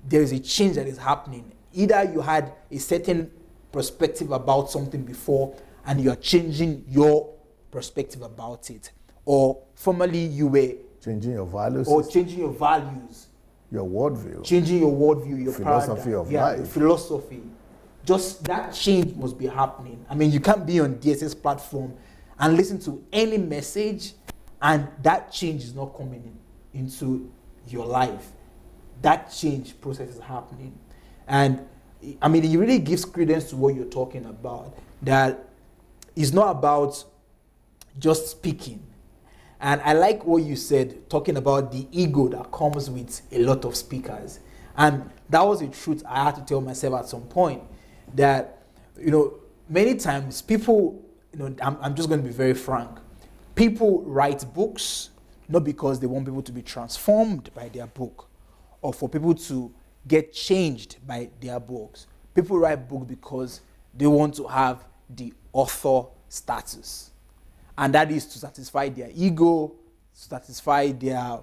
There is a change that is happening. Either you had a certain perspective about something before and you're changing your perspective about it. Or formerly you were changing your values. Or changing your values. Your worldview. Changing your worldview, your philosophy paradigm. of life. Your philosophy. Just that change must be happening. You can't be on DSS platform and listen to any message and that change is not coming into your life. That change process is happening. And it really gives credence to what you're talking about. That it's not about just speaking. And I like what you said, talking about the ego that comes with a lot of speakers. And that was a truth I had to tell myself at some point. That, many times people, I'm just going to be very frank. People write books not because they want people to be transformed by their book or for people to get changed by their books. People write books because they want to have the author status. And that is to satisfy their ego, to satisfy their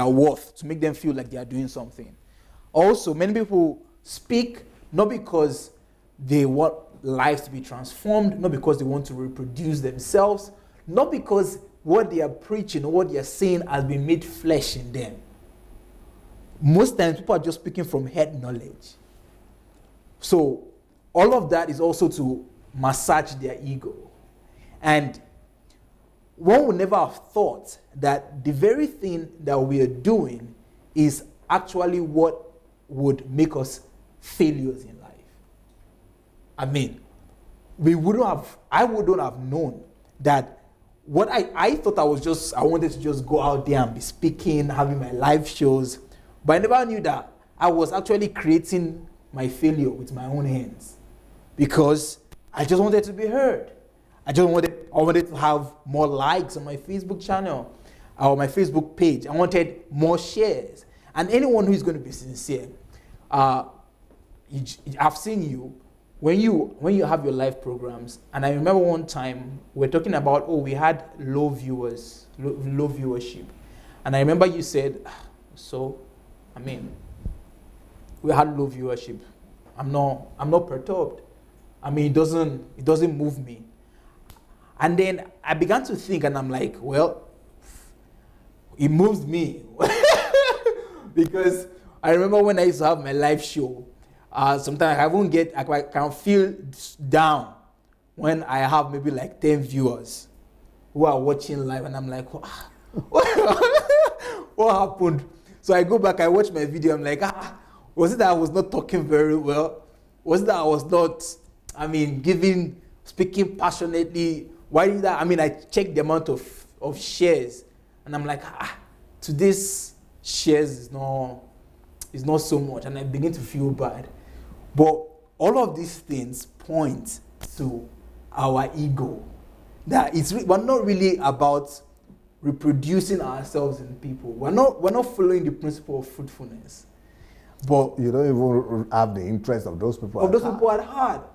worth, to make them feel like they are doing something. Also, many people speak not because they want lives to be transformed, not because they want to reproduce themselves, not because what they are preaching or what they are saying has been made flesh in them. Most times, people are just speaking from head knowledge. So, all of that is also to massage their ego. And one would never have thought that the very thing that we are doing is actually what would make us failures in life. I wouldn't have known that what I thought I wanted to just go out there and be speaking, having my live shows, but I never knew that I was actually creating my failure with my own hands because I just wanted to be heard. I wanted to have more likes on my Facebook channel or my Facebook page. I wanted more shares. And anyone who is going to be sincere, I've seen you when you have your live programs. And I remember one time we're talking about, we had low viewership. And I remember you said, we had low viewership. I'm not perturbed. It doesn't move me. And then I began to think, and I'm like, well, it moves me because I remember when I used to have my live show. Sometimes I can feel down when I have maybe like 10 viewers who are watching live, and I'm like, what happened? So I go back, I watch my video, I'm like, was it that I was not talking very well? Was it that I was not, speaking passionately? Why did that? I checked the amount of shares, and I'm like, today's shares is not so much, and I begin to feel bad. But all of these things point to our ego. That we're not really about reproducing ourselves in people. We're not following the principle of fruitfulness. But you don't even have the interest of those people. People at heart.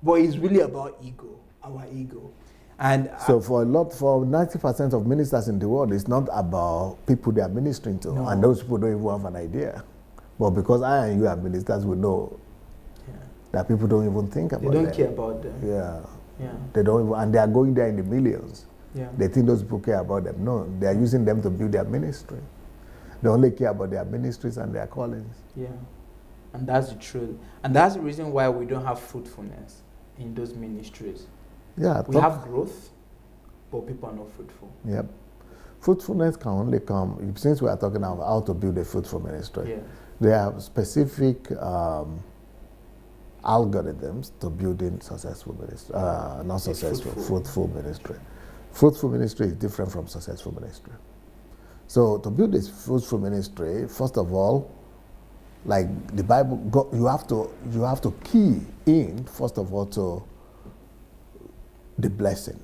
But it's really about ego, our ego. And so for 90% of ministers in the world, it's not about people they are ministering to, no. And those people don't even have an idea. But because I and you are ministers, we know that people don't even think about them. They don't care about them. Yeah. Yeah. They don't even, and they are going there in the millions. Yeah. They think those people care about them. No, they are using them to build their ministry. They only care about their ministries and their callings. Yeah. And that's the truth. And that's the reason why we don't have fruitfulness in those ministries. Yeah. We have growth, but people are not fruitful. Yep. Fruitfulness can only come, since we are talking about how to build a fruitful ministry, there are specific algorithms to building successful ministry, not successful, fruitful ministry. Fruitful ministry is different from successful ministry. So to build this fruitful ministry, first of all, like the Bible, you have to key in, first of all, to the blessing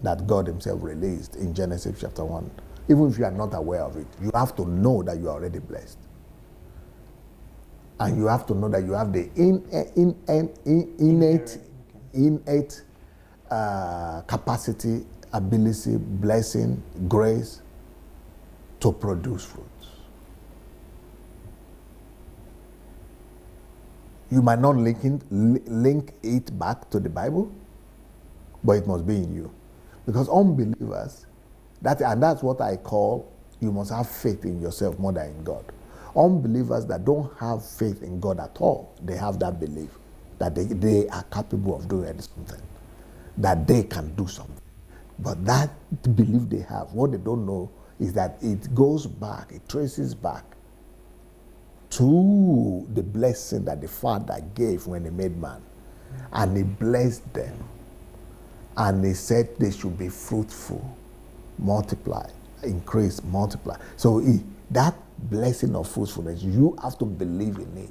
that God himself released in Genesis chapter 1. Even if you are not aware of it, you have to know that you are already blessed. And you have to know that you have the innate capacity, ability, blessing, grace to produce fruits. You might not link it back to the Bible, but it must be in you. Because unbelievers, that's what I call, you must have faith in yourself more than in God. Unbelievers that don't have faith in God at all, they have that belief that they are capable of doing something, that they can do something. But that belief they have, what they don't know is that it goes back, it traces back to the blessing that the Father gave when he made man. And he blessed them. And he said they should be fruitful, multiply, increase, multiply. So that blessing of fruitfulness, you have to believe in it.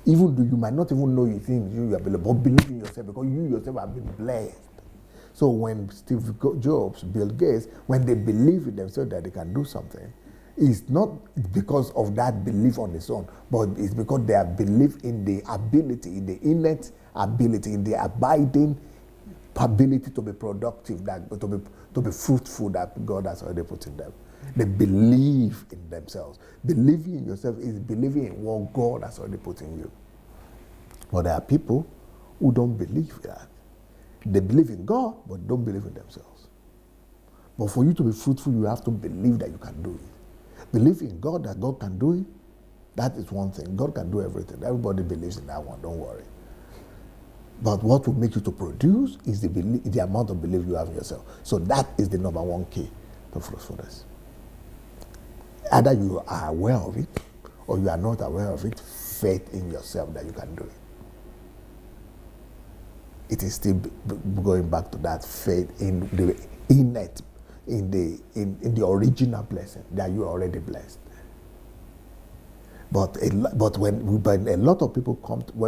Even though you might not even know you think you are believing, but believe in yourself because you yourself have been blessed. So when Steve Jobs, Bill Gates, when they believe in themselves that they can do something, it's not because of that belief on its own, but it's because they have belief in the ability, in the innate ability, in the abiding ability to be productive, to be fruitful that God has already put in them. They believe in themselves. Believing in yourself is believing in what God has already put in you. But there are people who don't believe that. They believe in God, but don't believe in themselves. But for you to be fruitful, you have to believe that you can do it. Believe in God that God can do it. That is one thing. God can do everything. Everybody believes in that one. Don't worry. But what will make you to produce is the amount of belief you have in yourself. So that is the number one key to fruitfulness. Either you are aware of it or you are not aware of it, faith in yourself that you can do it. It is still going back to that faith in the innate, in the original blessing that you are already blessed. But when a lot of people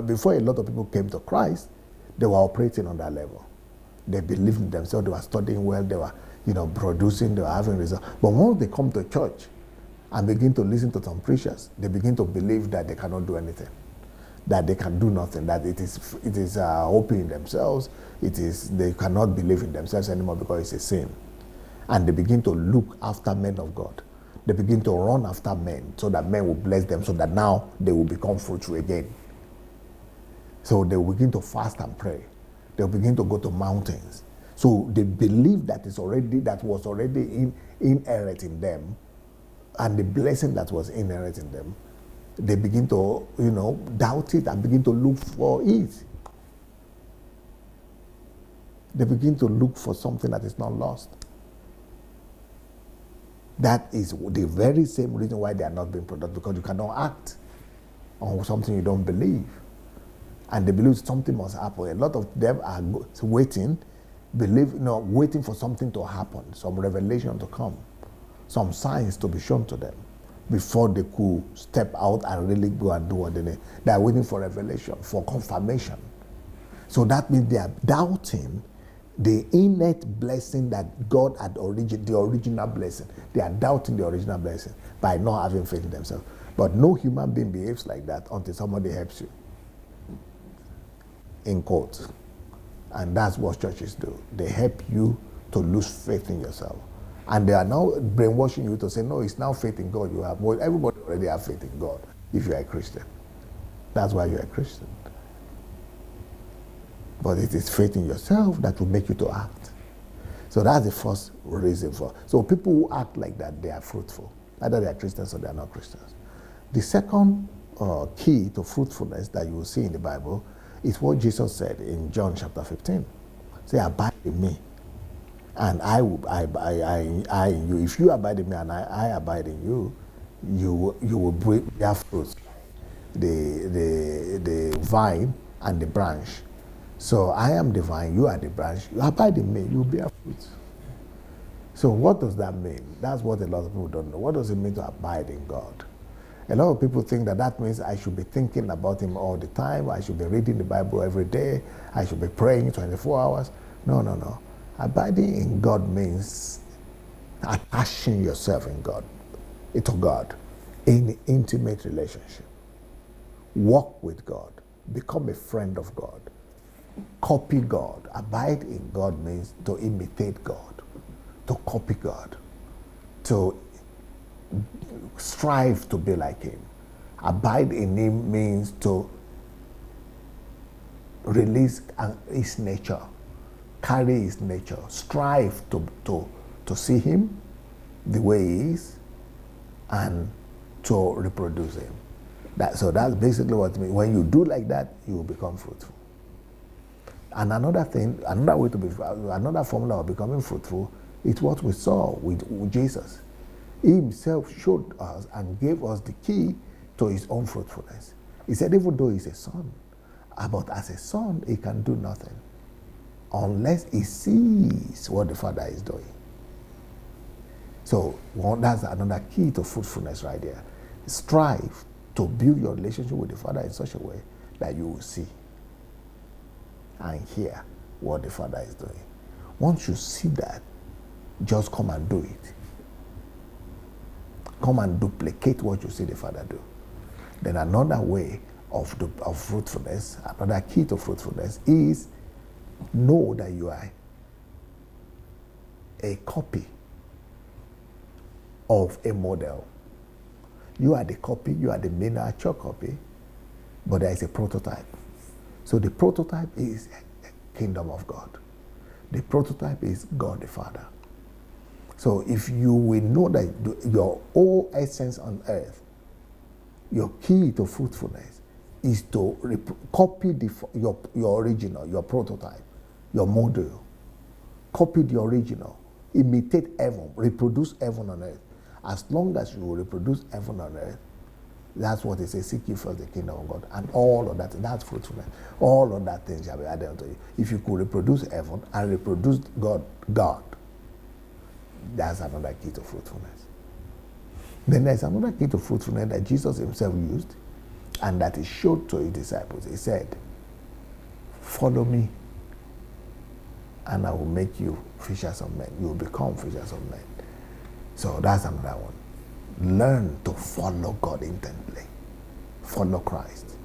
before a lot of people came to Christ, they were operating on that level. They believed in themselves. They were studying well. They were, producing. They were having results. But once they come to church and begin to listen to some preachers, they begin to believe that they cannot do anything, that they can do nothing, that it is hoping in themselves. They cannot believe in themselves anymore because it's a sin, and they begin to look after men of God. They begin to run after men so that men will bless them, so that now they will become fruitful again. So they will begin to fast and pray. They will begin to go to mountains So the belief that was already inherent in them, and the blessing that was inherent in them, they begin to, doubt it and begin to look for it. They begin to look for something that is not lost. That is the very same reason why they are not being productive, because you cannot act on something you don't believe. And they believe something must happen. A lot of them are waiting for something to happen, some revelation to come, some signs to be shown to them before they could step out and really go and do what they need. They are waiting for revelation, for confirmation. So that means they are doubting the innate blessing that God had the original blessing. They are doubting the original blessing by not having faith in themselves. But no human being behaves like that until somebody helps you. In quotes. And that's what churches do. They help you to lose faith in yourself. And they are now brainwashing you to say, no, it's now faith in God you have. Well, everybody already have faith in God if you are a Christian. That's why you're a Christian. But it is faith in yourself that will make you to act. So that's the first reason for. So people who act like that, they are fruitful. Either they are Christians or they are not Christians. The second key to fruitfulness that you will see in the Bible is what Jesus said in John chapter 15. Say, abide in me, and I in you. If you abide in me and I abide in you, you will bear fruit. The vine and the branch. So I am the vine, you are the branch. You abide in me, you bear fruit. So what does that mean? That's what a lot of people don't know. What does it mean to abide in God? A lot of people think that means I should be thinking about him all the time. I should be reading the Bible every day. I should be praying 24 hours. No. Abiding in God means attaching yourself to God in intimate relationship. Walk with God. Become a friend of God. Copy God. Abide in God means to imitate God, to copy God, to strive to be like him. Abide in him means to release his nature, carry his nature, strive to see him the way he is and to reproduce him. So that's basically what it means. When you do like that, you will become fruitful. And another formula of becoming fruitful is what we saw with Jesus. He himself showed us and gave us the key to his own fruitfulness. He said, even though he's a son, but as a son, he can do nothing unless he sees what the Father is doing. So that's another key to fruitfulness right there. Strive to build your relationship with the Father in such a way that you will see and hear what the Father is doing. Once you see that, just come and do it. Come and duplicate what you see the Father do. Then another way of fruitfulness, another key to fruitfulness is know that you are a copy of a model. You are the copy, you are the miniature copy, but there is a prototype. So the prototype is kingdom of God. The prototype is God the Father. So if you will know that your whole essence on earth, your key to fruitfulness is to copy your original, your prototype, your model. Copy the original. Imitate heaven. Reproduce heaven on earth. As long as you will reproduce heaven on earth, that's what it says, seek ye first the kingdom of God. And all of that, that's fruitfulness. All of that things shall be added unto you. If you could reproduce heaven and reproduce God, that's another key to fruitfulness. Then there's another key to fruitfulness that Jesus himself used and that he showed to his disciples. He said, follow me and I will make you fishers of men. You will become fishers of men. So that's another one. Learn to follow God intently. Follow Christ.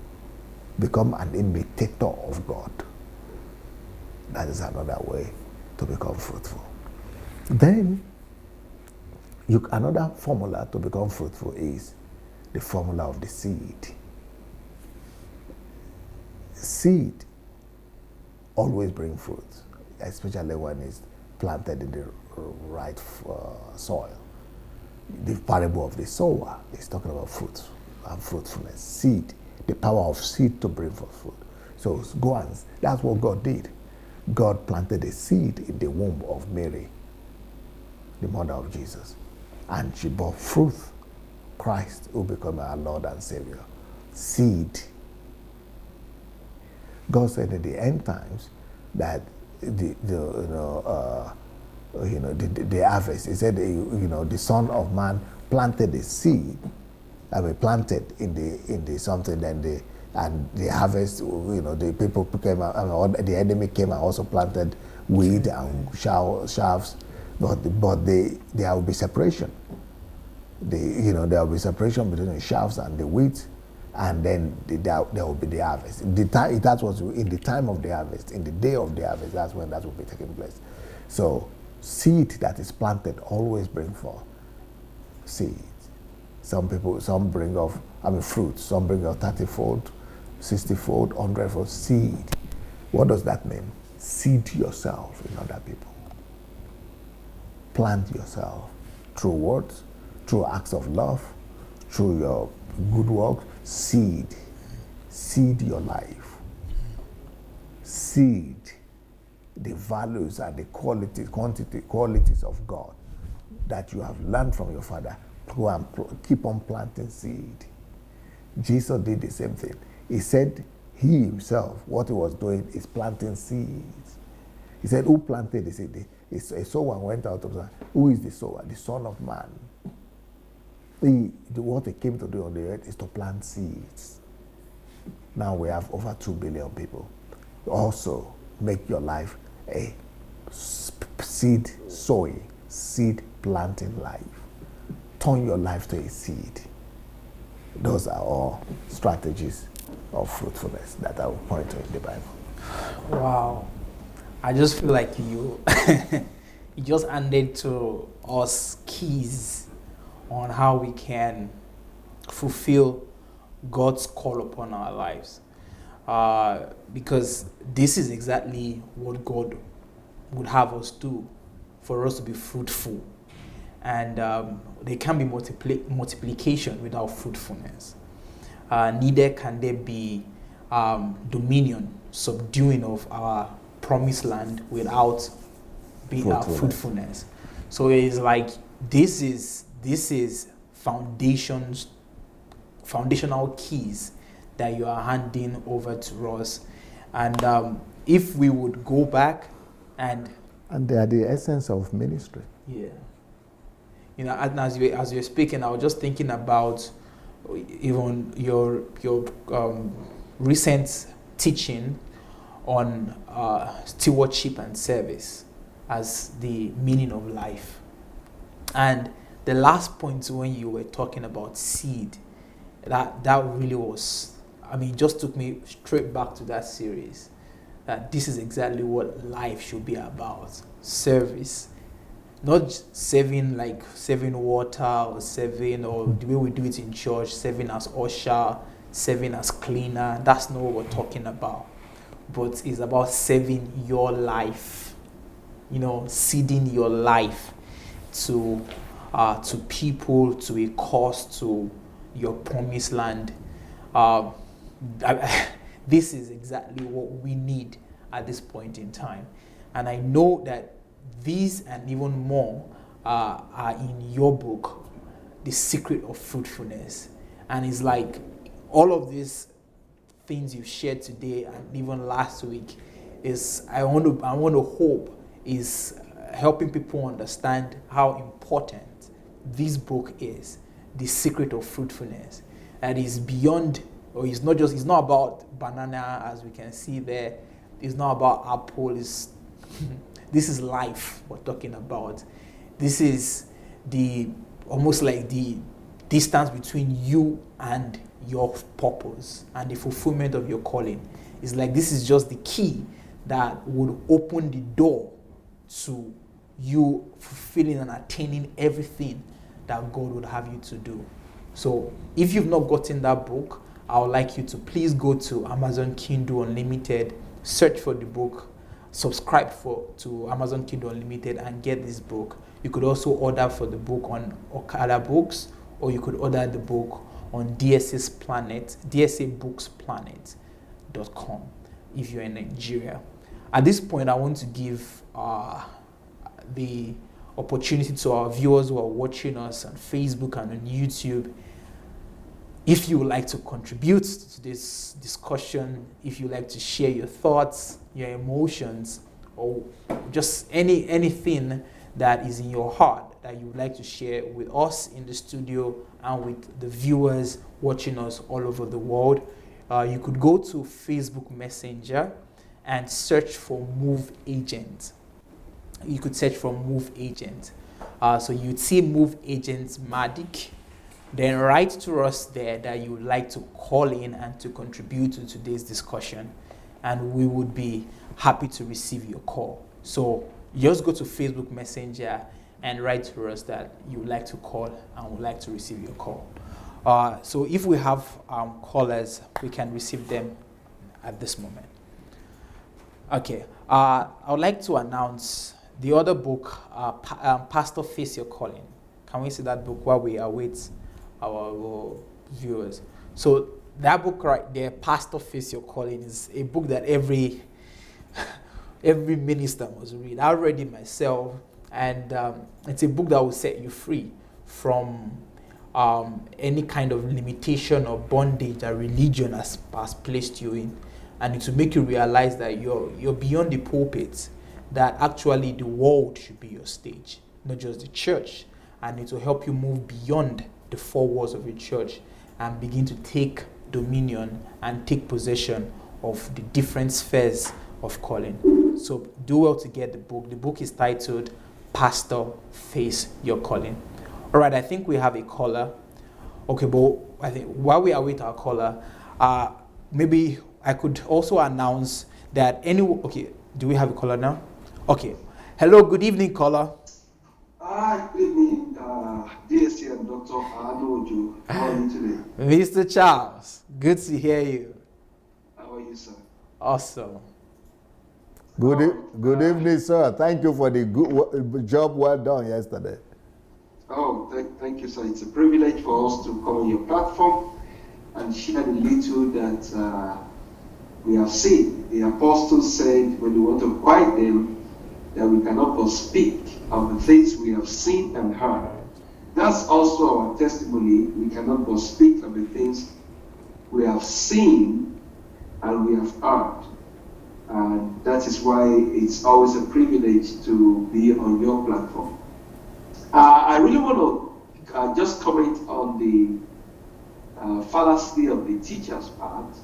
Become an imitator of God. That is another way to become fruitful. Then, another formula to become fruitful is the formula of the seed. Seed always brings fruit. especially when it's planted in the right soil. The parable of the sower is talking about fruit and fruitfulness, seed, the power of seed to bring forth fruit. So go and, that's what God did. God planted a seed in the womb of Mary, the mother of Jesus, and she bore fruit, Christ, who became our Lord and Savior. Seed. God said in the end times that the harvest. He said, the Son of Man planted the seed. Planted in the something, and the harvest. The people came out. The enemy came and also planted weed and shafts. But there will be separation. There will be separation between the shafts and the wheat, and then there will be the harvest. That was in the time of the harvest, in the day of the harvest. That's when that will be taking place. So seed that is planted always bring forth seed. Some bring off, fruit. Some bring off 30-fold, 60-fold, 100-fold seed. What does that mean? Seed yourself in other people. Plant yourself through words, through acts of love, through your good work. Seed your life. Seed the values and the qualities of God that you have learned from your Father. Go and keep on planting seed. Jesus did the same thing. He said he himself, what he was doing is planting seeds. He said, who planted the seed? A sower went out of the, who is the sower? The Son of Man. What he came to do on the earth is to plant seeds. Now we have over 2 billion people. Also, make your life a seed sowing, seed planting life. Turn your life to a seed. Those are all strategies of fruitfulness that I will point to in the Bible. Wow. I just feel like you you just handed to us keys on how we can fulfill God's call upon our lives. Because this is exactly what God would have us do, for us to be fruitful. And there can be multiplication without fruitfulness. Neither can there be dominion, subduing of our promised land without fruitfulness. So it's like this is foundational keys that you are handing over to us. And if we would go back and they are the essence of ministry. Yeah. And as you're speaking, I was just thinking about even your recent teaching on stewardship and service as the meaning of life. And the last point when you were talking about seed, that really was, it just took me straight back to that series. That this is exactly what life should be about. Service. Not serving like serving water or serving, or the way we do it in church, serving as usher, serving as cleaner. That's not what we're talking about. But it's about serving your life. Seeding your life to people, to a cause, to your promised land. This is exactly what we need at this point in time. And I know that these and even more are in your book, The Secret of Fruitfulness. And it's like all of these things you've shared today and even last week is, I want to hope, is helping people understand how important this book is, The Secret of Fruitfulness. And is beyond, or it's not about banana as we can see there. It's not about apple. This is life we're talking about. This is almost like the distance between you and your purpose and the fulfillment of your calling. It's like this is just the key that would open the door to you fulfilling and attaining everything that God would have you to do. So if you've not gotten that book, I would like you to please go to Amazon Kindle Unlimited, search for the book, subscribe to Amazon Kindle Unlimited and get this book. You could also order for the book on Okada Books, or you could order the book on DSABooksplanet.com if you're in Nigeria. At this point, I want to give the opportunity to our viewers who are watching us on Facebook and on YouTube. If you would like to contribute to this discussion, if you like to share your thoughts, your emotions, or just anything that is in your heart that you would like to share with us in the studio and with the viewers watching us all over the world, you could go to Facebook Messenger and search for Move Agent. You could search for Move Agent. So you'd see Move Agent Madik. Then write to us there that you would like to call in and to contribute to today's discussion, and we would be happy to receive your call. So just go to Facebook Messenger and write to us that you would like to call and would like to receive your call. So if we have callers, we can receive them at this moment. Okay, I would like to announce the other book, Pastor Face Your Calling. Can we see that book while we await our viewers? So that book right there, Pastor Face Your Calling, is a book that every minister must read. I read it myself, and it's a book that will set you free from any kind of limitation or bondage that religion has placed you in, and it will make you realize that you're beyond the pulpit, that actually the world should be your stage, not just the church, and it will help you move beyond the four walls of your church and begin to take dominion and take possession of the different spheres of calling. So do well to get the book. The book is titled Pastor Face Your Calling. All right, I think we have a caller. Okay, but I think while we await our caller, maybe I could also announce that okay, do we have a caller now? Okay. Hello, good evening, caller. Good evening, DSC and Dr. Anojo. How are you today? Mr. Charles, good to hear you. How are you, sir? Awesome. Good evening, sir. Thank you for the good job well done yesterday. Oh, thank you, sir. It's a privilege for us to come on your platform and share the little that we have seen. The apostles said when we want to quiet them, that we cannot but speak of the things we have seen and heard. That's also our testimony. We cannot but speak of the things we have seen and we have heard. And that is why it's always a privilege to be on your platform. I really want to just comment on the fallacy of the teacher's part.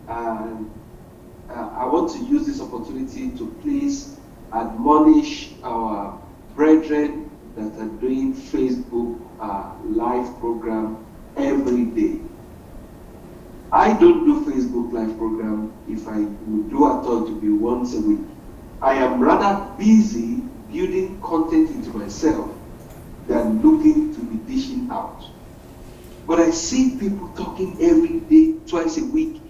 And I want to use this opportunity to please admonish our brethren that are doing Facebook live program every day. I don't do Facebook live program. If I would do at all, to be once a week. I am rather busy building content into myself than looking to be dishing out. But I see people talking every day, twice a week,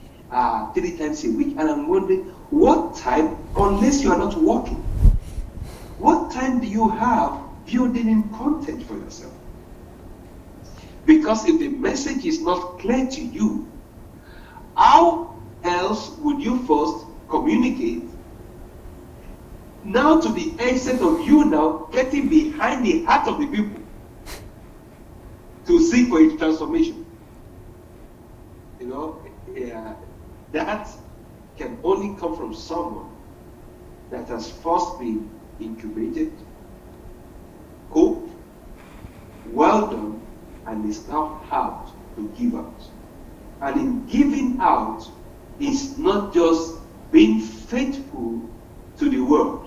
3 times a week, and I'm wondering, what time, unless you are not working, what time do you have building in content for yourself? Because if the message is not clear to you, how else would you first communicate? Now to the extent of you now getting behind the heart of the people to seek for a transformation. You know, that can only come from someone that has first been incubated, cooked, well done, and is now out to give out. And in giving out is not just being faithful to the word,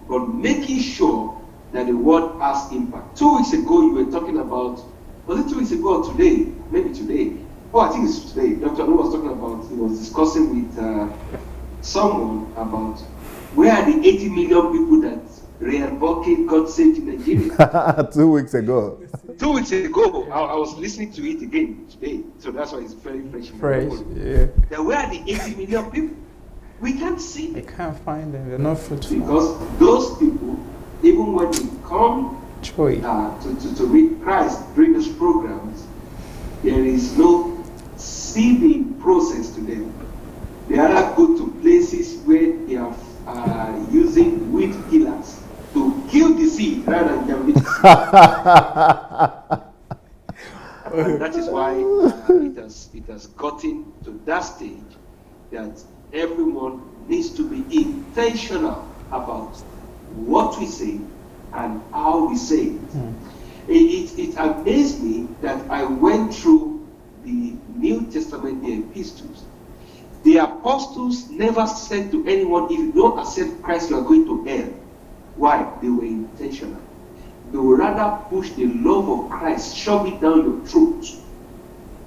but making sure that the word has impact. 2 weeks ago, you were talking about, was it 2 weeks ago or today? Maybe today. Oh, I think it's today. Dr. Anu was talking about, he was discussing with someone about where are the 80 million people that Ryan Burkett got saved in Nigeria? 2 weeks ago. 2 weeks ago, I was listening to it again today, so that's why it's very fresh. Fresh, yeah. Then where are the 80 million people? We can't see I them. can't find them. They're not fruitful. Because those people, even when they come Joy. to meet Christ during those programs, there is no seeding process to them. They either go to places where they are using weed killers to kill the seed rather than germinate the seed. And that is why it has gotten to that stage that everyone needs to be intentional about what we say and how we say it. It amazed me that I went through the New Testament, the epistles. The apostles never said to anyone, if you don't accept Christ, you are going to hell. Why? They were intentional. They would rather push the love of Christ, shove it down your throat,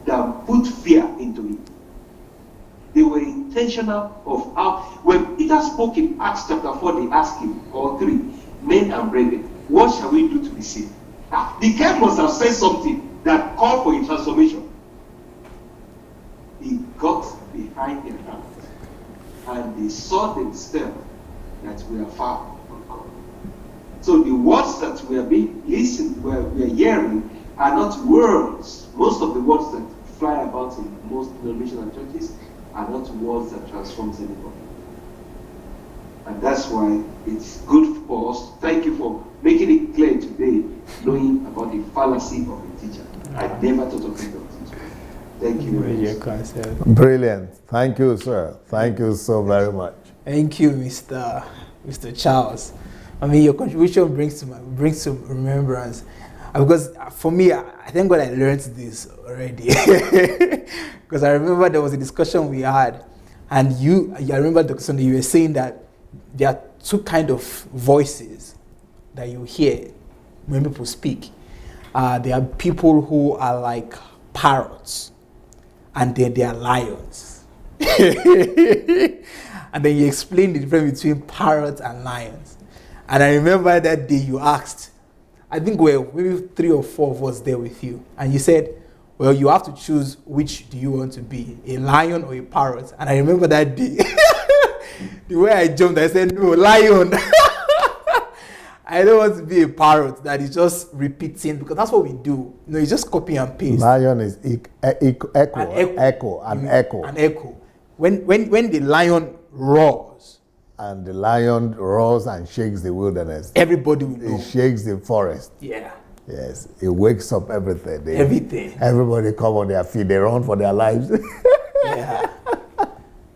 than put fear into it. They were intentional of how, when Peter spoke in Acts chapter 4, they asked him, or 3, men and brethren, what shall we do to be saved? The guy must have said something that called for a transformation. He got behind their hand, and they saw themselves that we are far from God. So the words that we are being listened, we are hearing, are not words. Most of the words that fly about in most denominational churches are not words that transforms anybody. And that's why it's good for us. Thank you for making it clear today, knowing about the fallacy of a teacher. I never thought of it. Thank you very much. Brilliant. Thank you, sir. Thank you so very much. Thank you, Mr. Charles. I mean, your contribution brings to remembrance. Because for me, I thank God I learned this already. Because I remember there was a discussion we had, and I remember Dr. Sunday, you were saying that there are two kind of voices that you hear when people speak. There are people who are like parrots, and then there are lions. And then you explain the difference between parrots and lions. And I remember that day you asked, I think maybe 3 or 4 of us there with you, and you said, well, you have to choose which do you want to be, a lion or a parrot. And I remember that day, the way I jumped, I said, no, lion. I don't want to be a parrot that is just repeating, because that's what we do. You just copy and paste. Lion is echo. An echo. When the lion roars, and the lion roars and shakes the wilderness, everybody will know. It shakes the forest. Yeah. Yes, it wakes up everything. Everything. Everybody come on their feet. They run for their lives. Yeah.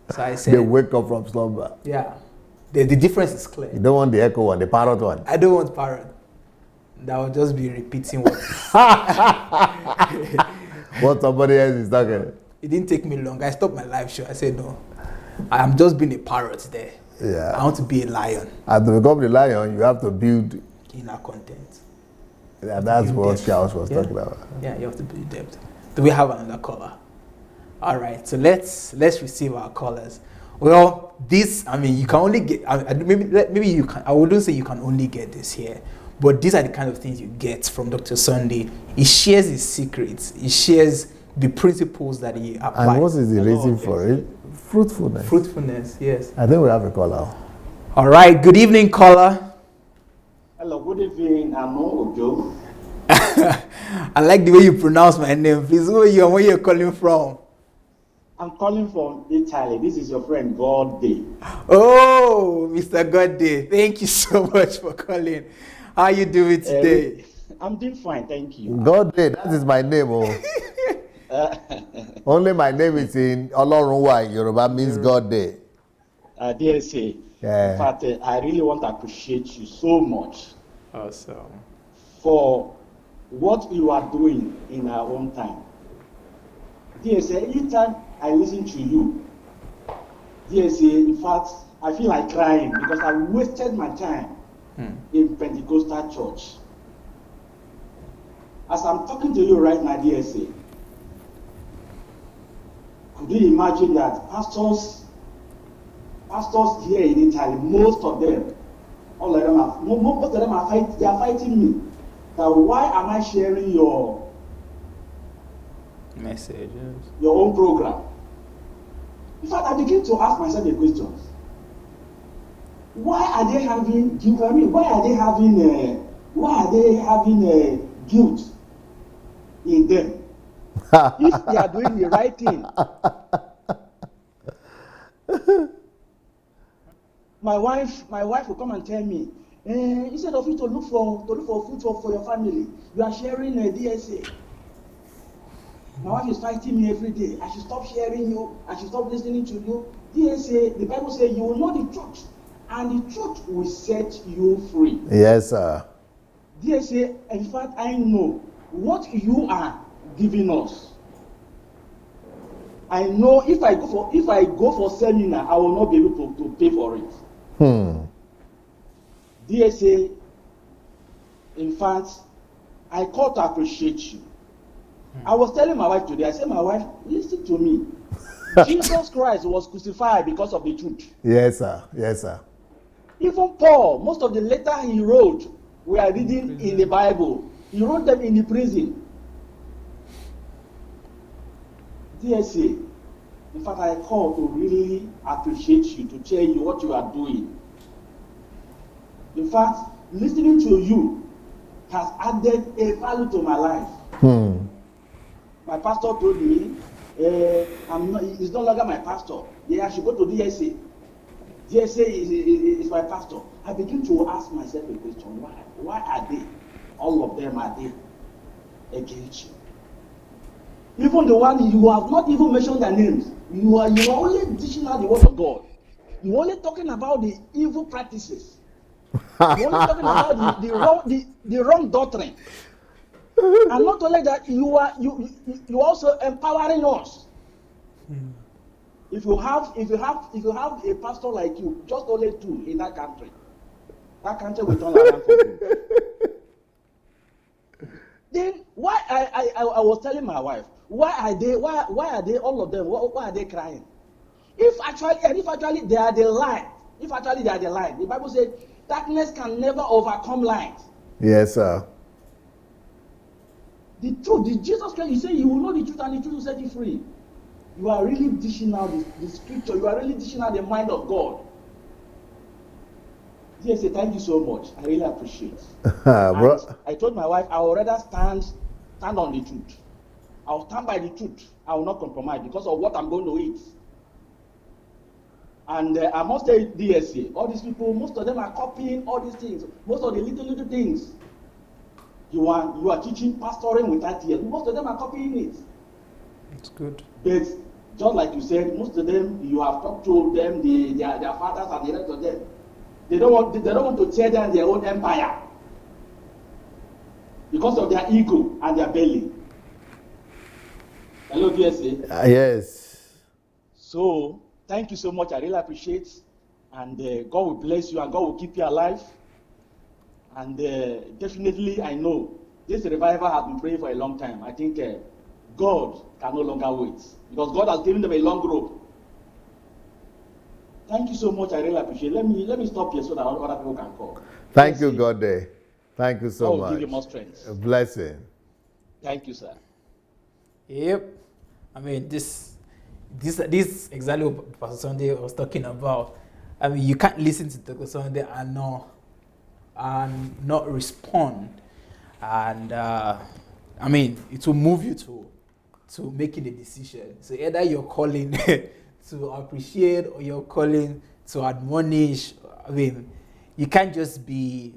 So I said, they wake up from slumber. Yeah. The difference is clear. You don't want the echo one, the parrot one. I don't want parrot. That will just be repeating what what somebody else is talking. It didn't take me long. I stopped my live show. I said, no, I'm just being a parrot there. Yeah. I want to be a lion. And to become the lion, you have to build inner content. And that's what Charles was talking about. Yeah, you have to build depth. Do we have another caller? All right, so let's receive our callers. Well, this, I mean, you can only get, maybe you can, I wouldn't say you can only get this here, but these are the kind of things you get from Dr. Sunday. He shares his secrets. He shares the principles that he applies. And what is the reason for it? Fruitfulness. Fruitfulness, yes. I think we have a caller. All right, good evening, caller. Hello, good evening. I'm Ojo. I like the way you pronounce my name. Please, where you're calling from? I'm calling from Italy. This is your friend, God Day. Oh, Mr. God Day. Thank you so much for calling. How are you doing today? I'm doing fine, thank you. God Day, that is my name. Only my name is in Olorunwa, Yoruba means God Day. DSA. Yeah. In fact, I really want to appreciate you so much. Awesome. For what you are doing in our own time. DSA, each time I listen to you, DSA, in fact, I feel like crying because I wasted my time in Pentecostal church. As I'm talking to you right now, DSA, could you imagine that pastors here in Italy, most of them are fighting me. That why am I sharing your messages, your own program? In fact, I begin to ask myself a question. why are they having? Do you know what I mean? Why are they having? Why are they having guilt in them if they are doing the right thing? My wife will come and tell me, instead of you to look for food for your family, you are sharing a DSA. My wife is fighting me every day. I should stop sharing you. I should stop listening to you. DSA, the Bible says you will know the truth, and the truth will set you free. Yes, sir. DSA, in fact, I know what you are giving us. I know if I go for seminar, I will not be able to pay for it. DSA, in fact, I call to appreciate you. I was telling my wife today, I said, my wife, listen to me. Jesus Christ was crucified because of the truth. Yes, sir. Yes, sir. Even Paul, most of the letter he wrote, we are reading in the Bible. He wrote them in the prison. DSA, in fact, I call to really appreciate you, to tell you what you are doing. In fact, listening to you has added a value to my life. My pastor told me, he's no longer my pastor. Yeah, I should go to DSA. DSA is my pastor. I begin to ask myself a question: why are they? All of them are they against you? Even the one you have not even mentioned their names. You are only dishing out the word of God. You are only talking about the evil practices. You are only talking about the wrong doctrine. And not only that, you also empowering us. If you have a pastor like you, just only two in that country will turn around for good. Then why I was telling my wife, why are they all of them, why are they crying? If actually they are the light, the Bible says darkness can never overcome light. Yes, sir. The truth, Jesus Christ, he said you will know the truth and the truth will set you free. You are really dishing out the scripture, you are really dishing out the mind of God. Yes, thank you so much. I really appreciate it. I told my wife I would rather stand on the truth. I will stand by the truth. I will not compromise because of what I'm going to eat. And I must say, DSA, all these people, most of them are copying all these things, most of the little things. You are teaching pastoring without tears. Most of them are copying it. It's good. But just like you said, most of them you have talked to them, their fathers and the rest of them. They don't want to tear down their own empire because of their ego and their belly. Hello, DSA. Yes. So thank you so much. I really appreciate, and God will bless you and God will keep you alive. And definitely, I know this revival has been praying for a long time. I think God can no longer wait because God has given them a long rope. Thank you so much. I really appreciate it. Let me stop here so that other people can call. Thank you, God day. Thank you so much. God will give you more strength. A blessing. Thank you, sir. Yep. I mean, this exactly what Pastor Sunday was talking about. I mean, you can't listen to Dr. Sunday and not respond. And I mean, it will move you to making a decision. So either you're calling to appreciate or you're calling to admonish. I mean, you can't just be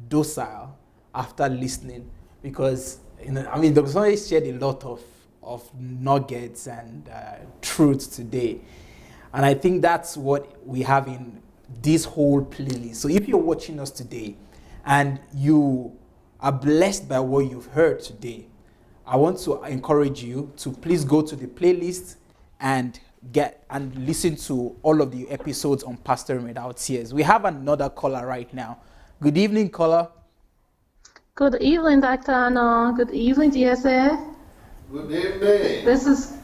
docile after listening because, I mean, Dr. Sunday shared a lot of nuggets and truths today. And I think that's what we have in this whole playlist. So if you're watching us today and you are blessed by what you've heard today, I want to encourage you to please go to the playlist and listen to all of the episodes on Pastoring Without Tears. We have another caller right now. Good evening, caller. Good evening, Dr. Arnold. Good evening, DSA. Good evening. This is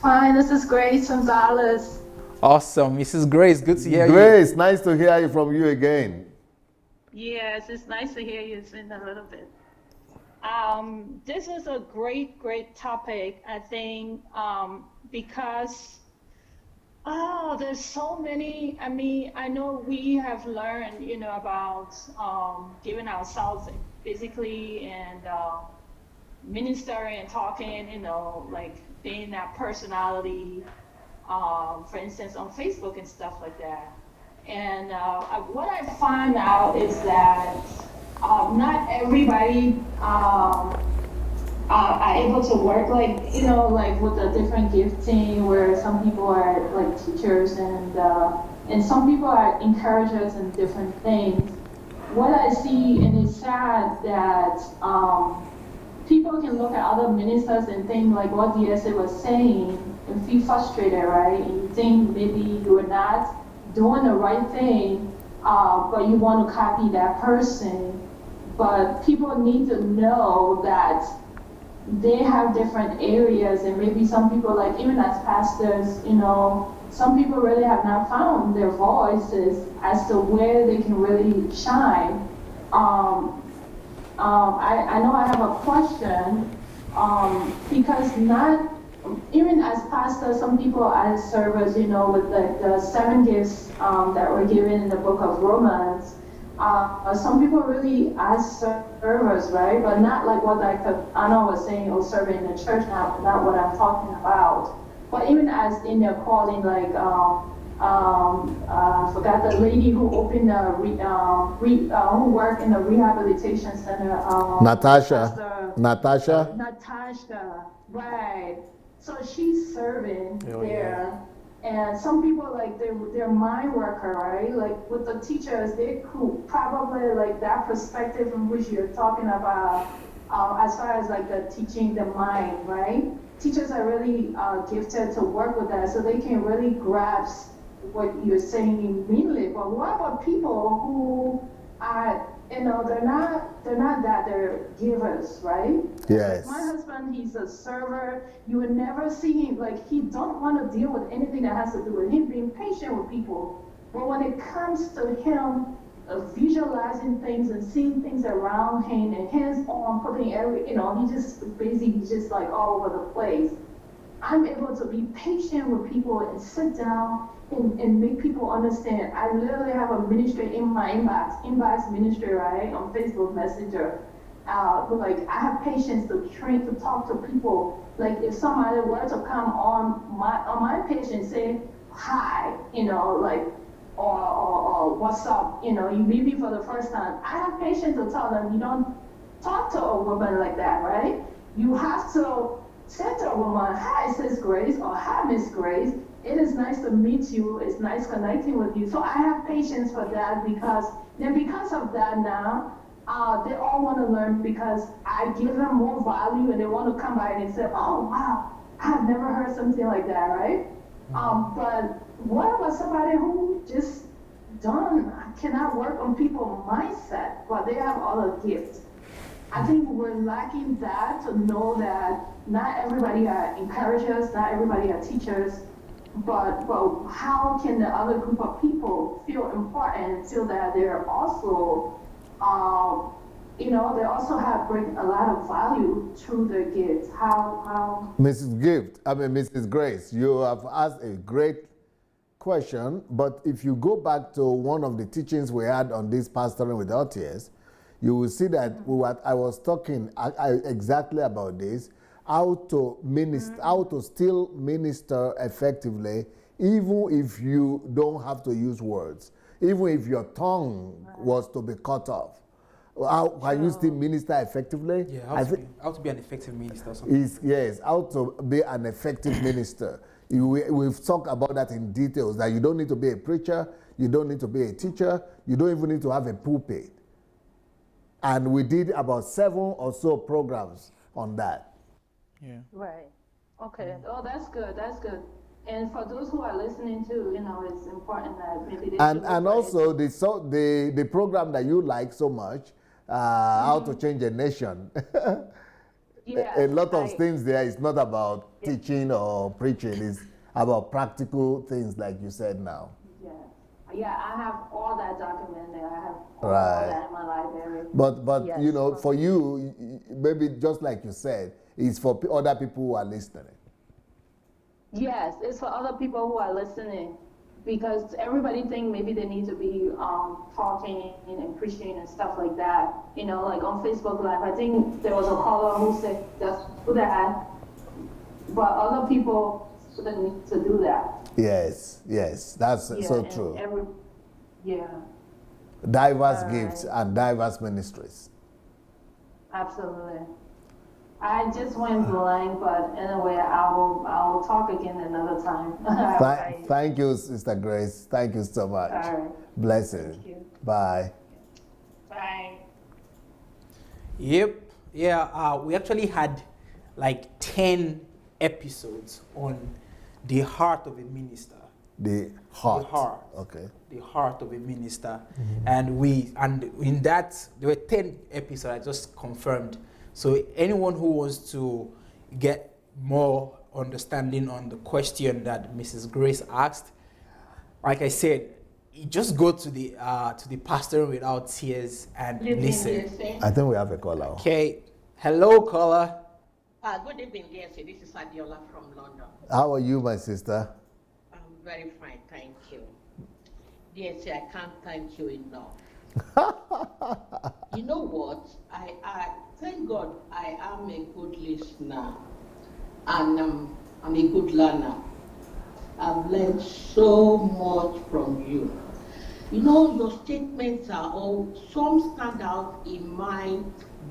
fine. This is Grace from Dallas. Awesome. Mrs. Grace, good to hear you. Grace, nice to hear from you again. Yes, it's nice to hear you. It's been a little bit. This is a great topic, I think, because Oh, there's so many. I mean, I know we have learned, about giving ourselves physically and ministering and talking, like being that personality, for instance, on Facebook and stuff like that. And what I find out is that not everybody are able to work like with a different gifting where some people are like teachers and some people are encouragers in different things. What I see, and it's sad that people can look at other ministers and think like what DSA was saying and feel frustrated, right? And you think maybe you're not doing the right thing, but you want to copy that person. But people need to know that they have different areas, and maybe some people, like even as pastors, some people really have not found their voices as to where they can really shine. I know I have a question, because not even as pastors, some people as servers, with the 7 gifts that were given in the book of Romans. Some people really as servers, right? But not like what Anna was saying, or serving in the church, not what I'm talking about. But even as in their calling, like I forgot the lady who opened who worked in the rehabilitation center. Natasha. Natasha, right. So she's serving Oh, there. And some people, like, they're mind worker, right? Like with the teachers, they could probably, like, that perspective in which you're talking about, as far as like the teaching the mind, right? Teachers are really gifted to work with that, so they can really grasp what you're saying immediately. But what about people who are, they're not that, they're givers, right? Yes. My husband, he's a server. You would never see him, like, he don't want to deal with anything that has to do with him being patient with people. But when it comes to him visualizing things and seeing things around him and hands on, putting he just basically just like all over the place. I'm able to be patient with people and sit down and make people understand. I literally have a ministry in my inbox ministry, right, on Facebook Messenger. But like, I have patience to train to talk to people. Like, if somebody were to come on my page and say hi, like, or what's up, you meet me for the first time, I have patience to tell them, you don't talk to a woman like that, right? You have to say to a woman, hi, Sis Grace, or hi, Miss Grace. It is nice to meet you. It's nice connecting with you. So I have patience for that, because of that now, they all want to learn, because I give them more value and they want to come by and say, oh, wow, I've never heard something like that, right? But what about somebody who just cannot work on people's mindset, but they have other gifts? I think we're lacking that, to know that not everybody are encouragers, not everybody are teachers, but how can the other group of people feel important, feel that they're also, they also bring a lot of value through their gifts. How? Mrs. Grace, you have asked a great question, but if you go back to one of the teachings we had on this Pastoring with LTS, you will see that I was talking exactly about this, how to minister, how to still minister effectively, even if you don't have to use words, even if your tongue was to be cut off. How can you still minister effectively? Yeah, how to be an effective minister. Yes, how to be an effective minister. We've talked about that in details, that you don't need to be a preacher, you don't need to be a teacher, you don't even need to have a pulpit. And we did about 7 or so programs on that. Yeah. Right. Okay. Oh, that's good. That's good. And for those who are listening too, it's important that maybe they and also the program that you like so much, how to change a nation. Yes, a lot of things there is not about teaching or preaching. It's about practical things, like you said now. Yeah, I have all that documented. I have all that in my library. But yes, for you, maybe just like you said, it's for other people who are listening. Yes, it's for other people who are listening. Because everybody think maybe they need to be talking and preaching and stuff like that. You know, like on Facebook Live. I think there was a caller who said just do that, but other people shouldn't need to do that. Yes, yes, that's so and true. Yeah, Diverse gifts and diverse ministries. absolutely. I just went blank, but anyway, I will talk again another time. Thank you, Sister Grace. Thank you so much. All right. Blessings. Thank you. Bye. Bye. Yep. Yeah, we actually had like 10 episodes on the heart of a minister. The heart. The heart. Okay. The heart of a minister. And in that, there were 10 episodes I just confirmed. So anyone who wants to get more understanding on the question that Mrs. Grace asked, like I said, you just go to the Pastor Without Tears and listen. I think we have a caller. Okay. Hello, caller. Good evening, dear. This is Adiola from London. How are you, my sister? I'm very fine, thank you. Dear, I can't thank you enough. You know what? I thank God I am a good listener and I'm a good learner. I've learned so much from you. You know, your statements are all, some stand out in my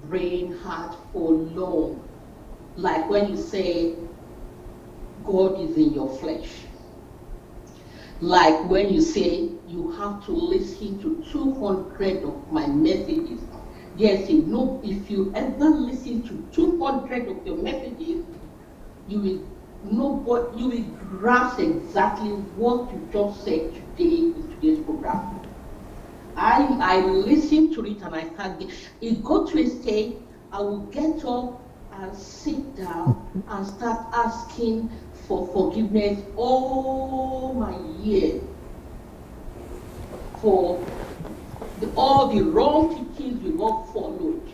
brain, heart for long. Like when you say, God is in your flesh. Like when you say, you have to listen to 200 of my messages. Yes, no, if you ever listen to 200 of your messages, you will know what you will grasp exactly what you just said today in today's program. I listened to it and I can't get it. Got to a stage, I will get up and sit down and start asking for forgiveness all my years for all the wrong teachings we all followed.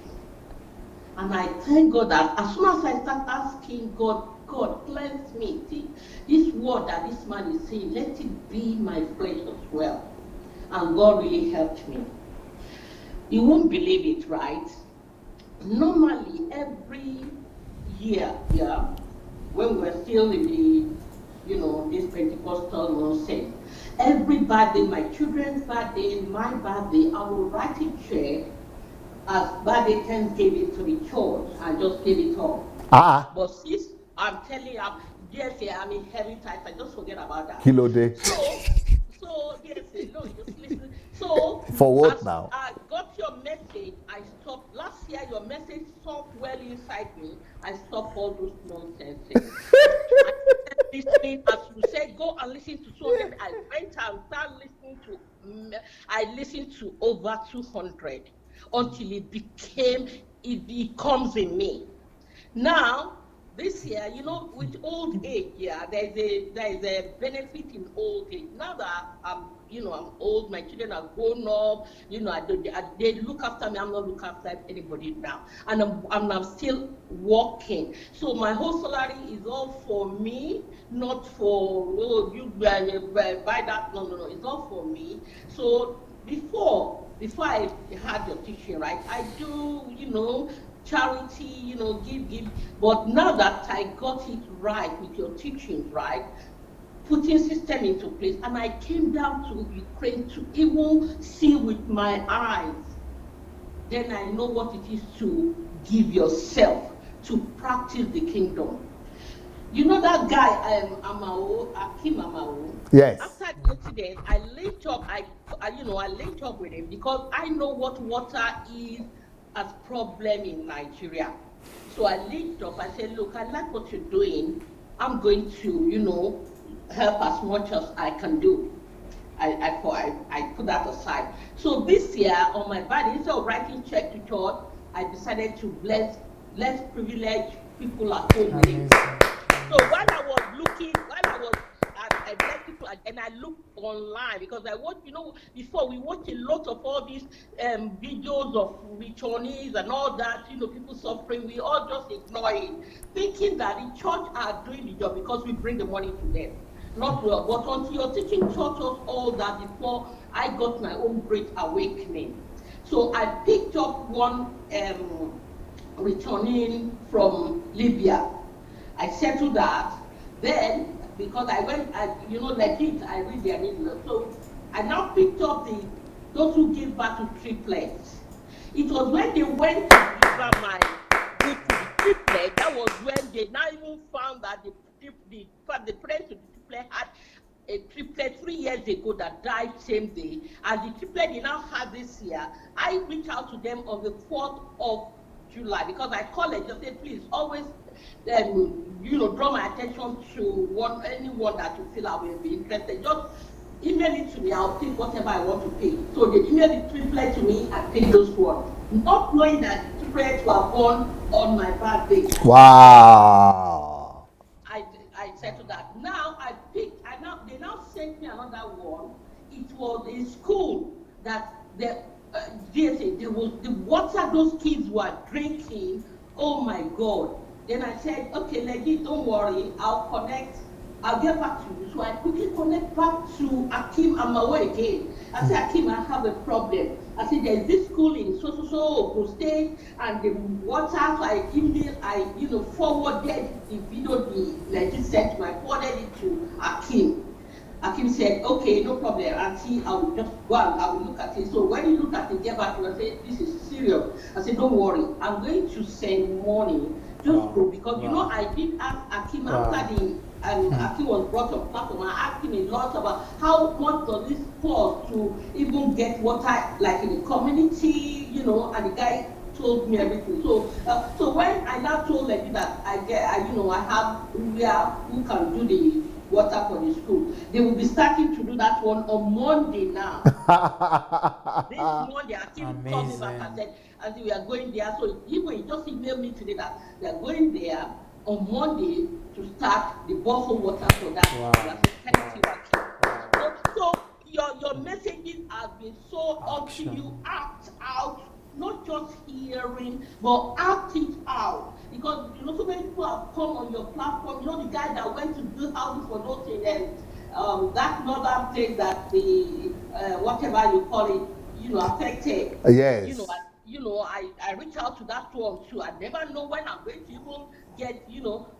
And I thank God that as soon as I start asking God, cleanse me. See, this word that this man is saying, let it be my flesh as well. And God really helped me. You won't believe it, right? Normally, every year, when we're still in the, this Pentecostal nonsense, every birthday, my children's birthday, my birthday, I will write a check as birthday Thanksgiving to the church and just give it up. But since I'm telling you, I'm in heavy tight, I just forget about that. Kilo day. So yes, no, just listen. So for what now? I got your message. I stopped last year. Your message stopped well inside me. I stopped all those nonsense. Listening, as you said, go and listen to 200. I went and started listening to. I listened to over 200 until it becomes in me. Now, this year, with old age, there is a benefit in old age. Now that I'm old, my children are grown up, they look after me, I'm not looking after anybody now. And I'm still working. So my whole salary is all for me, not for, you buy that, no, it's all for me. So before I had your teaching, right, I do, charity, give. But now that I got it right with your teachings, right, putting system into place, and I came down to Ukraine to even see with my eyes, then I know what it is to give yourself, to practice the kingdom. You know that guy, Akim Amao? Yes. After the incident, I linked up, I linked up with him because I know what water is as problem in Nigeria. So I linked up, I said, look, I like what you're doing. I'm going to, help as much as I can do. I put that aside. So this year on my birthday, instead of writing check to church, I decided to bless less privileged people at home with it. So while I was blessed people, I and I look online because I watch, before we watch a lot of all these videos of returnees and all that, people suffering. We all just ignore it, thinking that the church are doing the job because we bring the money to them. Not well, but until you're teaching church us all that before I got my own great awakening. So I picked up one returning from Libya. I settled that. Then, because I went, legit, I read their newsletter. So I now picked up those who gave birth to triplets. It was when they went to deliver my book to the triplet, that was when they now even found that the parents to the triplet had a triplet 3 years ago that died same day, and the triplet they now had this year. I reached out to them on the 4th of July because I called and just said, please always draw my attention to anyone that you feel I will be interested. Just email it to me, I'll pick whatever I want to pay. So they emailed the triplet to me and paid those ones, not knowing that the triplets were born on my birthday. Wow. I said to that. Now they now sent me another one. It was a school that the water those kids were drinking. Oh my God. Then I said, okay, lady, don't worry, I'll get back to you. So I quickly connect back to Akim Amawo again. I said, Akim, I have a problem. I said, there's this school in Ogun State, and the water, so I forwarded the video the lady sent me, I forwarded it to Akim. Akim said, okay, no problem, Auntie, I will just go and I will look at it. So when you look at it, get back to me, I said, this is serious. I said, don't worry, I'm going to send money. Just go, because I did ask Akim after Akim was brought on platform. I asked him a lot about how much does this cost to even get water, like in the community, and the guy told me everything. So when I now told Lady that I have who can do the water for the school, they will be starting to do that one on Monday now. This Monday, Akim called me back and said, as we are going there, so he just emailed me today that they are going there on Monday to start the borehole water for that. Wow. So your messages have been so up to you, act out, not just hearing, but act it out. Because so many people have come on your platform. The guy that went to build houses for nothing, and that northern place that the whatever you call it, affected. Yes. I reach out to that one too. I never know when I'm going to even get,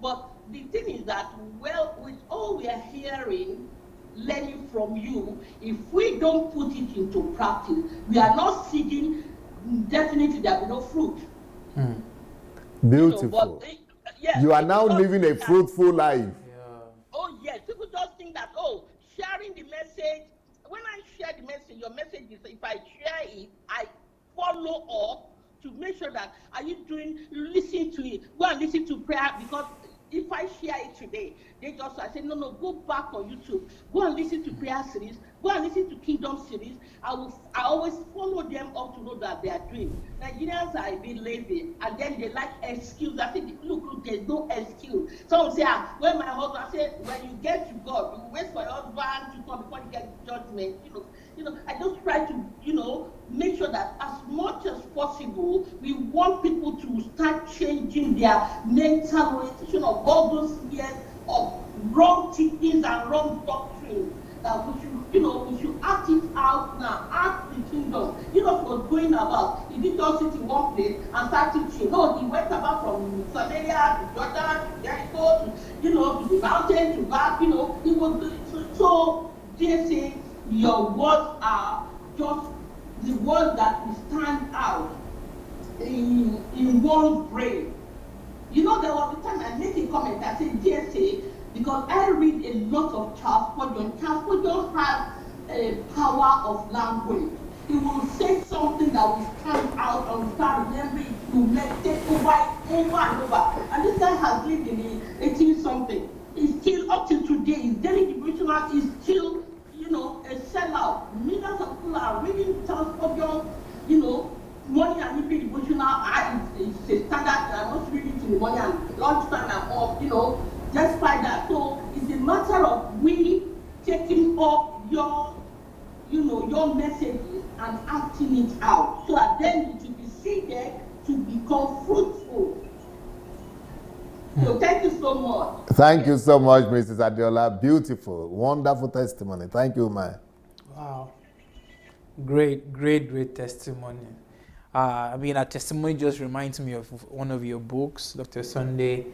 but the thing is that, with all we are hearing, learning from you, if we don't put it into practice, we are not seeing, definitely there will be no fruit. Beautiful. You are now living a fruitful life. Yeah. Oh yes, people just think that, sharing the message, when I share the message, your message is, if I share it, I follow up to make sure that, listen to it, go and listen to prayer, because if I share it today, I say, no, go back on YouTube, go and listen to prayer series, go and listen to kingdom series. I always follow them up to know that they are doing. Nigerians are a bit lazy, and then they like excuse. I say, look, there's no excuse. Some say, when my husband, I say, when you get to God, you wait for your husband to come before you get judgment. I just try to, make sure that as much as possible, we want people to start changing their mental orientation of all those years of wrong teachings and wrong doctrines. We should act it out now, act the kingdom. Jesus was going about. He didn't just sit in one place and start teaching. No, he went about from Samaria to Jordan to Jericho to the mountain to back. He was so. They say your words are just the words that will stand out in one's brain. There was a time I made a comment. I said, DSA, because I read a lot of Charles Spurgeon. Charles Spurgeon has a power of language. He will say something that will stand out and start remembering it. He will meditate over and over. And this guy has lived in the 18-something. He's still, up till today, his daily devotional is still, a sellout. Millions of people are reading Charles Spurgeon, morning and evening devotional. It's a standard. I must read it in the morning and lunchtime and off, despite that. So it's a matter of we getting up your messages and acting it out, so that then it will be seeded to become fruitful. So thank you so much. Thank you so much, Mrs. Adiola. Beautiful, wonderful testimony. Thank you, man. Wow. Great testimony. I mean, that testimony just reminds me of one of your books, Dr. Sunday,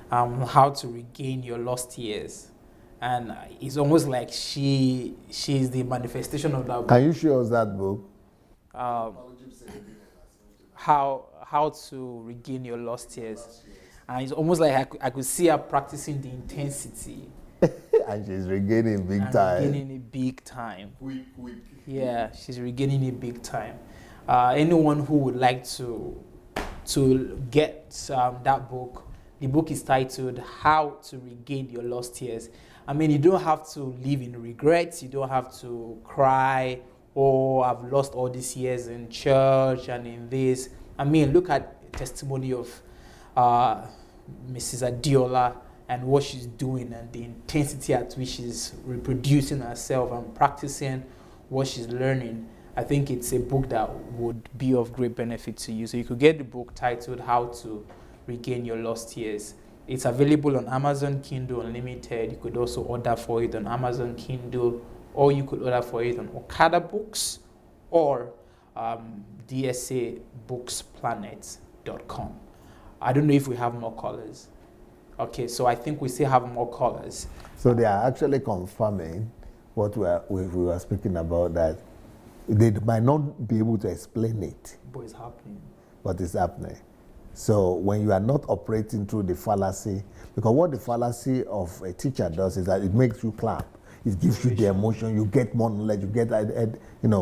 How to Regain Your Lost Years. And it's almost like she's the manifestation of that book. Can you show us that book? How to Regain Your Lost Years. And it's almost like I could see her practicing the intensity. And she's regaining big and time. Regaining it big time. Quick. Yeah, she's regaining it big time. Anyone who would like to get that book, the book is titled How to Regain Your Lost Years. I mean, you don't have to live in regrets. You don't have to cry, oh, I've lost all these years in church and in this. I mean, look at the testimony of Mrs. Adiola and what she's doing and the intensity at which she's reproducing herself and practicing what she's learning. I think it's a book that would be of great benefit to you. So you could get the book titled How to Regain Your Lost Years. It's available on Amazon Kindle Unlimited. You could also order for it on Amazon Kindle, or you could order for it on Okada Books or dsabooksplanet.com. I don't know if we have more callers. Okay, so I think we still have more callers. So they are actually confirming what we were speaking about, that they might not be able to explain it. But it's happening. But it's happening. So when you are not operating through the fallacy, because what the fallacy of a teacher does is that it makes you clap. It gives you the emotion, you get more knowledge, you get a head,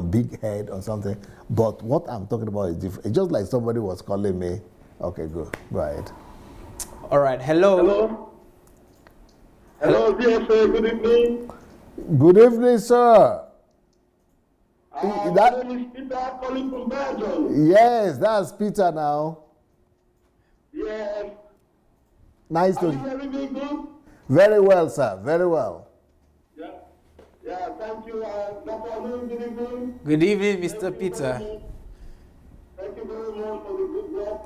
big head or something. But what I'm talking about is different. It's just like somebody was calling me. Okay, go ahead. All right, hello. Hello, DSA, good evening. Good evening, sir. My name is Peter, calling from Belgium. Yes, that's Peter now. Yes. Nice to hear you. Everything good? Very well, sir. Very well. Yeah, thank you. Dr. Anu, good evening. Good evening, Mr. Peter. Thank you very much for the good work.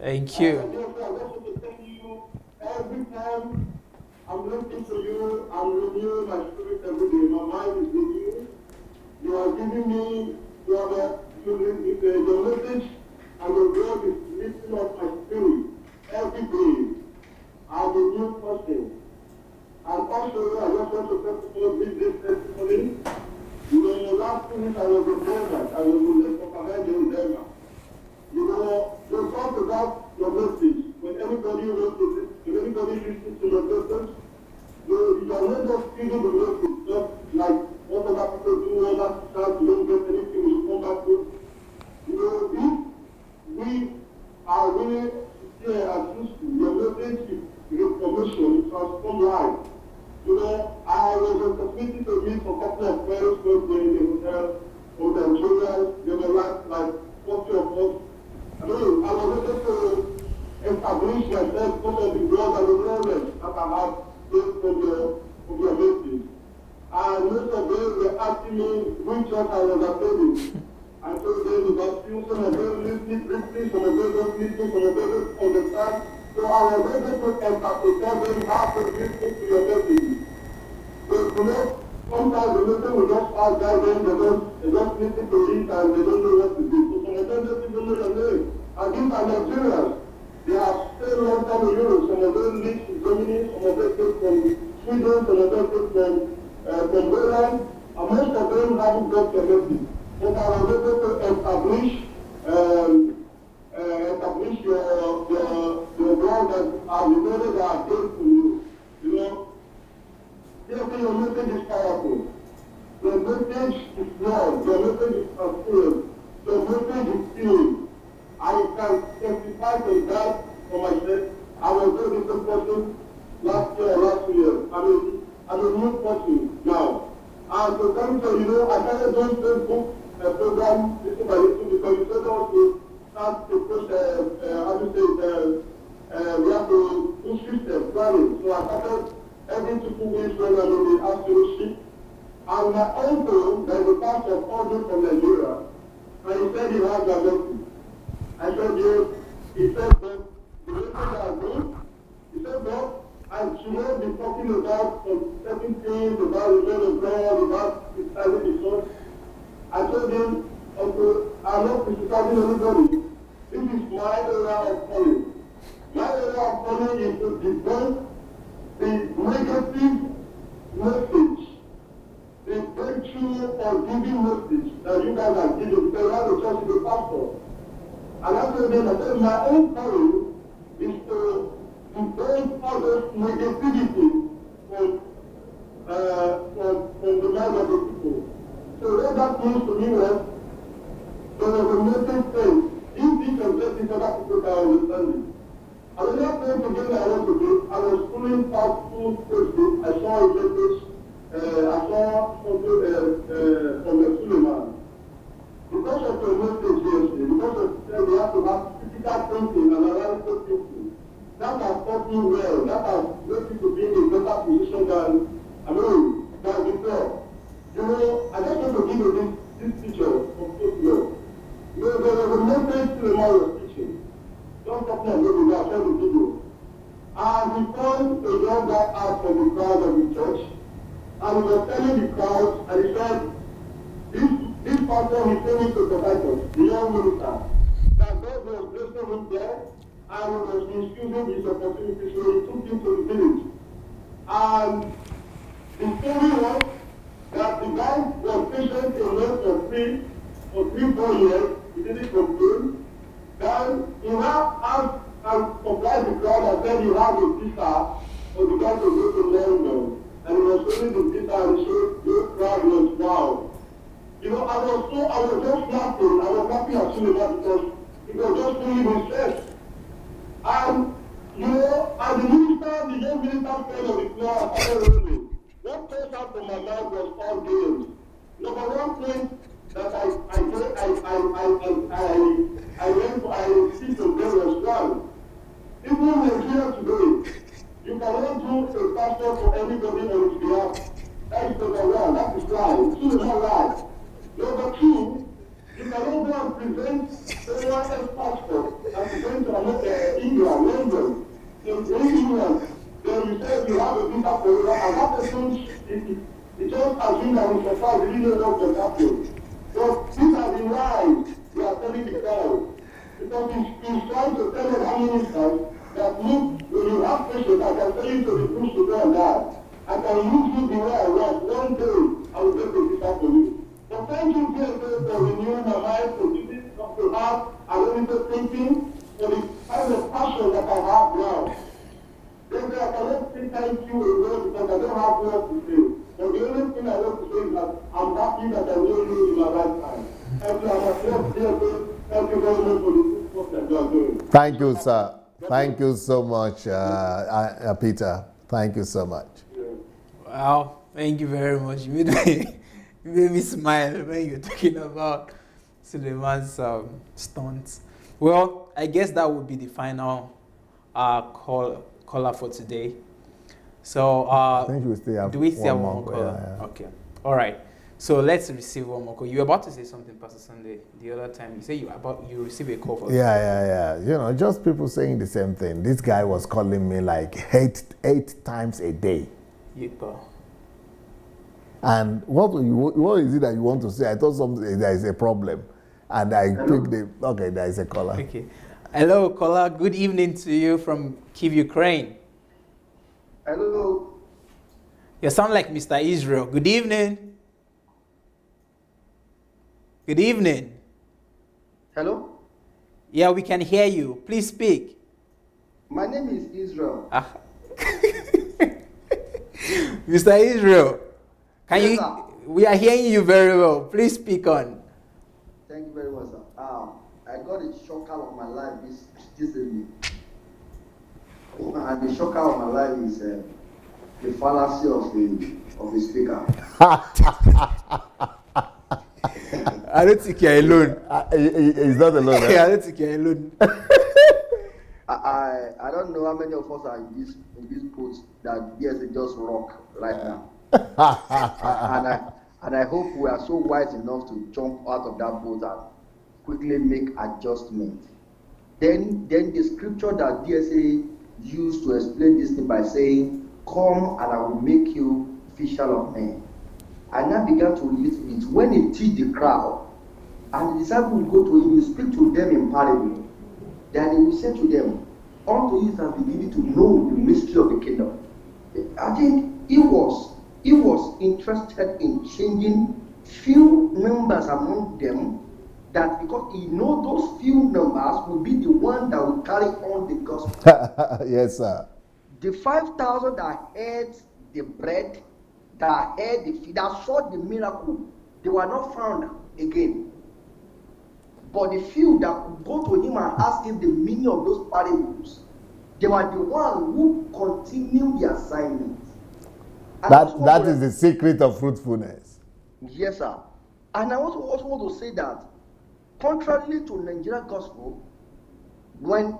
Thank you. I just want to thank you. Every time I'm listening to you, I'm renewing my spirit every day. My mind is with you. You are giving me your message, and your word is lifting up my spirit every day. I'm a new person. And also, I just want to give this testimony. Last 2 weeks I was in Denver. I was in the Copenhagen in Denver. You talk about your message. When anybody listens to your message, you are not just feeding the message, just like what other people do, other stars, you don't get anything, you come back to. If we are really sincere and truthful, your message is information, it transforms life. I was opportunity to meet a couple of friends who were in the hotel with their children. They were like 40 of us. I was able to establish myself because of the blood and the knowledge that I have based from your message. And most of them were asking me which church I was attending. I told them about you, some of them listening, some of them don't listen, some of them don't understand. So I was able to tell them how to listen to your message. So sometimes the message will just pass by them, they just listen to it and they don't know what to do. So some of them don't even know your name. And these are Nigerians. They have stayed a long time in Europe. Some of them live in Germany, some of them came from Sweden, some of them came from Belgium. And most of them haven't got your message. But I was able to establish your God that are the brothers that are good to you. Therefore, your message is powerful. Your message is love. Your message is transparent. Your message is healing. I can testify to that for myself. I was a very different person last year or last 2 years. I'm a new person now. And so come to, I started doing Facebook program little by little because you said also start to push, we have to do system planning. So I started every 2 weeks when I'm in the afternoon shift, And my uncle, there is a pastor called from Nigeria, and he said he has a message. I said, yes. He said, but the message are good. He said, but I should not be talking about some certain things, about the word of God, about criticizing the church. I told him, Uncle, I'm not criticizing anybody. This is my area of calling. My area of calling is to debunk the negative message, the breakthrough or giving message that you guys are giving. Because I have a church with a pastor. And I told him that my own calling is to debunk all those negativity from the minds of the people. So what that means to me was, there was a message saying, if this and that is other people can understand it. I was not going to do what I want to do. I was pulling out through Facebook. I saw a message. I saw something from the Suleiman. Because of the message yesterday, because of we have to have critical thinking and analytical thinking, that has taught me well. That has made me to be in a better position than before. You know, I just want to give you this picture of Facebook. There was a message to the man was teaching. Don't talk about it, I showed the video. And he called a young guy out from the crowd of the church, and he was telling the crowd, and he said, this pastor is saying to Titus, the young minister, that God was blessing him there, and he was misusing his opportunity, so he took him to the village. And the story was that the guy was patient in love for 4 years, he didn't complain. Then he now asked and surprised the crowd and said he had a visa for the guy to go to London. And he was showing the visa and he showed the crowd was wow. You know, I was just laughing. I was laughing at Suleiman because he was just doing his best. And, you know, as the minister, the young minister fell on the floor and started rolling. What came out from my mouth was all games. Number one thing that I see to them was one. Even in Nigeria today, you cannot do a pastor for anybody on his behalf. That is number one. That is lie. Two is not lie. Number two, you cannot go and present someone else's pastor and present to England, London. In England, then you say you have a visa for you, and that person, it just assumes that he's surprised, he didn't know what was happening. But these are the lies we are telling the crowd. Because he's trying to tell us how many times that look, when you have patience, I can tell you to refuse to go and die. I can use you the way I was. One day, I will get the visa for you. So thank you, dear God, for renewing my mind, for giving us to have unlimited thinking, for the kind of passion that I have now. Then I cannot say thank you alone because I don't have words to say. But the only thing I want to say is that I'm happy that I know you in my lifetime. Thank you, I'm a dear God. Thank you very much for the good work that you are doing. Thank you, sir. Thank you so much, Peter. Thank you so much. Wow, thank you very much. You made me smile when you're talking about Suleiman's stunts. Well, I guess that would be the final caller for today. So, I think we still have do we still have one more more caller? yeah. Okay. All right. So let's receive one more call. You were about to say something, Pastor Sunday, the other time. You said you received a call for Yeah. You know, just people saying the same thing. This guy was calling me like eight times a day. Yepa. And what is it that you want to say? I thought there is a problem. And I picked okay, there is a caller. Okay. Hello, caller. Good evening to you from Kyiv, Ukraine. Hello. You sound like Mr. Israel. Good evening. Good evening. Hello. Yeah, we can hear you. Please speak. My name is Israel. Mr. Israel, can Yes, you? sir. We are hearing you very well. Please speak on. Thank you very much, sir. I got a shocker of my life this evening. And the shocker of my life is the fallacy of the speaker. I don't think you're alone. He's not alone. I don't think you're alone. I don't know how many of us are in this boat that BSA just rock right now. And I hope we are so wise enough to jump out of that boat and quickly make adjustment. Then the scripture that DSA used to explain this thing by saying, "Come and I will make you fisher of men." I now began to relate to it. When he teach the crowd, and the disciples will go to him, you speak to them in parable. Then he will say to them, "Unto you shall be given to know the mystery of the kingdom." I think he was interested in changing few numbers among them, that because he knows those few numbers will be the one that will carry on the gospel. Yes, sir. The 5,000 that had the bread, that had the feed, that saw the miracle, they were not found again. But the few that could go to him and ask him the meaning of those parables, they were the ones who continued the assignment. That is the secret of fruitfulness. Yes, sir. And I also want to say that, contrarily to Nigeria gospel, when